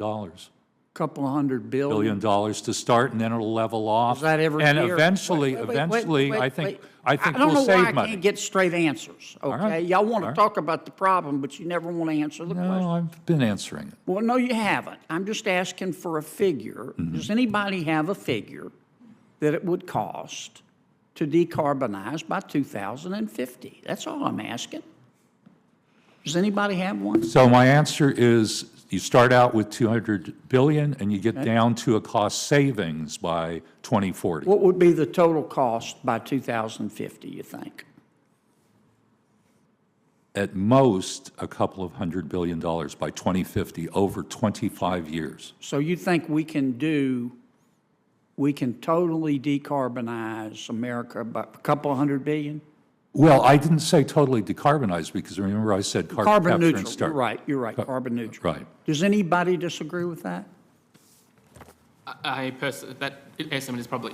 Couple of $100 billion. To start, and then it'll level off. Is that every and year? eventually, Wait, I think I don't we'll know save why I money. can't get straight answers, okay? right. Y'all want to All right. talk about the problem, but you never want to answer the question. No, I've been answering it. Well, no, you haven't. I'm just asking for a figure. Mm-hmm. Does anybody have a figure that it would cost to decarbonize by 2050? That's all I'm asking. Does anybody have one? So my answer is you start out with $200 billion and you get down to a cost savings by 2040. What would be the total cost by 2050, you think? At most, a couple of $100 billion by 2050 over 25 years. So you think we can totally decarbonize America by a couple of $100 billion? Well, I didn't say totally decarbonize because remember I said carbon capture and Neutral, start. you're right, carbon neutral. Right. Does anybody disagree with that? I personally, that estimate is probably,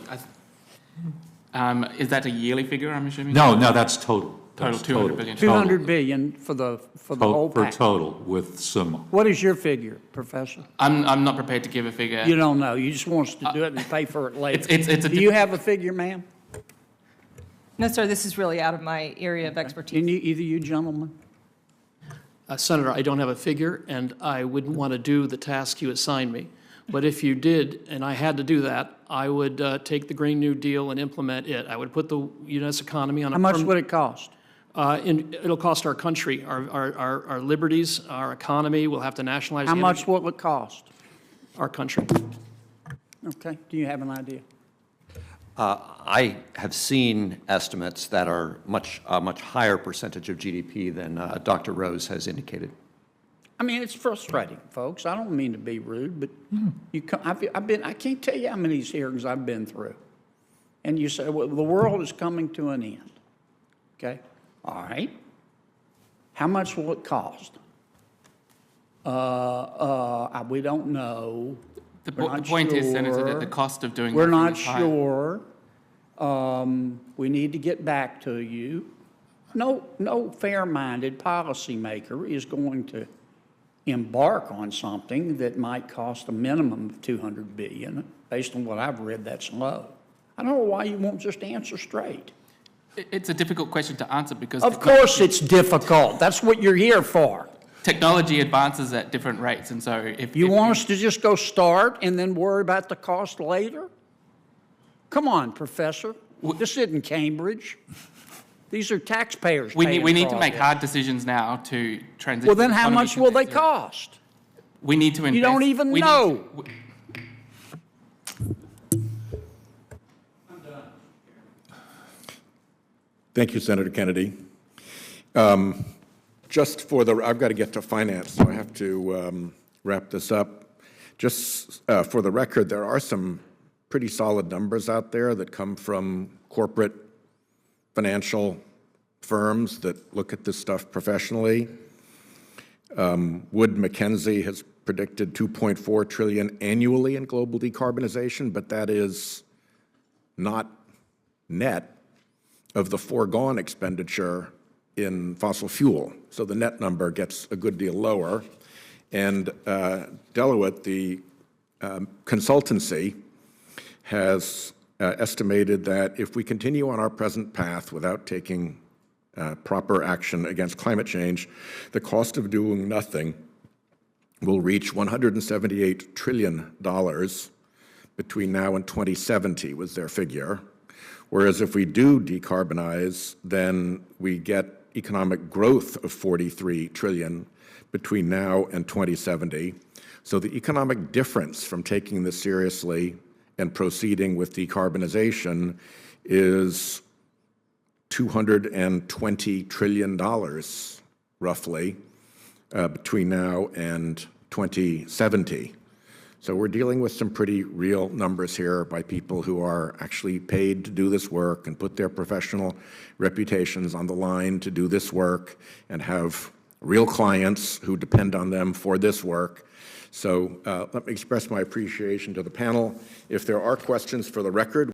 is that a yearly figure, I'm assuming? No, that's total. Total, That's 200 billion. 200 billion for the whole For package. total with some. What is your figure, Professor? I'm not prepared to give a figure. You don't know. You just want us to do it and pay for it later. it's a Do you have a figure, ma'am? No, sir, this is really out of my area of expertise. Either you gentlemen? Senator, I don't have a figure, and I wouldn't want to do the task you assigned me. But if you did, and I had to do that, I would take the Green New Deal and implement it. I would put the U.S. economy on a... How much would it cost? It'll cost our country, our liberties, our economy. We'll have to nationalize How the much energy- would it cost? our country. Okay, do you have an idea? I have seen estimates that are a much higher percentage of GDP than Dr. Rose has indicated. I mean, it's frustrating, folks. I don't mean to be rude, but I can't tell you how many hearings I've been through. And you say, well, the world is coming to an end. Okay? All right. How much will it cost? We don't know. The We're not point is, Senator, that sure. the cost of doing We're nothing not is higher. sure. We need to get back to you. No fair-minded policymaker is going to embark on something that might cost a minimum of $200 billion. Based on what I've read, that's low. I don't know why you won't just answer straight. It's a difficult question to answer because... Of course it's difficult. That's what you're here for. Technology advances at different rates, and so if... You want us to just go start and then worry about the cost later? Come on, Professor. This isn't Cambridge. These are taxpayers paying We need for to all make this. hard decisions now to transition... Well, then how the economy much to will net they zero. cost? We need to invest... You don't even know. Thank you, Senator Kennedy. Just for the, I've got to get to finance, so I have to wrap this up. Just for the record, there are some pretty solid numbers out there that come from corporate financial firms that look at this stuff professionally. Wood Mackenzie has predicted $2.4 trillion annually in global decarbonization, but that is not net of the foregone expenditure in fossil fuel. So the net number gets a good deal lower. And Deloitte, the consultancy, has estimated that if we continue on our present path without taking proper action against climate change, the cost of doing nothing will reach $178 trillion between now and 2070 was their figure. Whereas if we do decarbonize, then we get economic growth of $43 trillion between now and 2070. So the economic difference from taking this seriously and proceeding with decarbonization is $220 trillion, roughly, between now and 2070. So we're dealing with some pretty real numbers here by people who are actually paid to do this work and put their professional reputations on the line to do this work and have real clients who depend on them for this work. So let me express my appreciation to the panel. If there are questions for the record,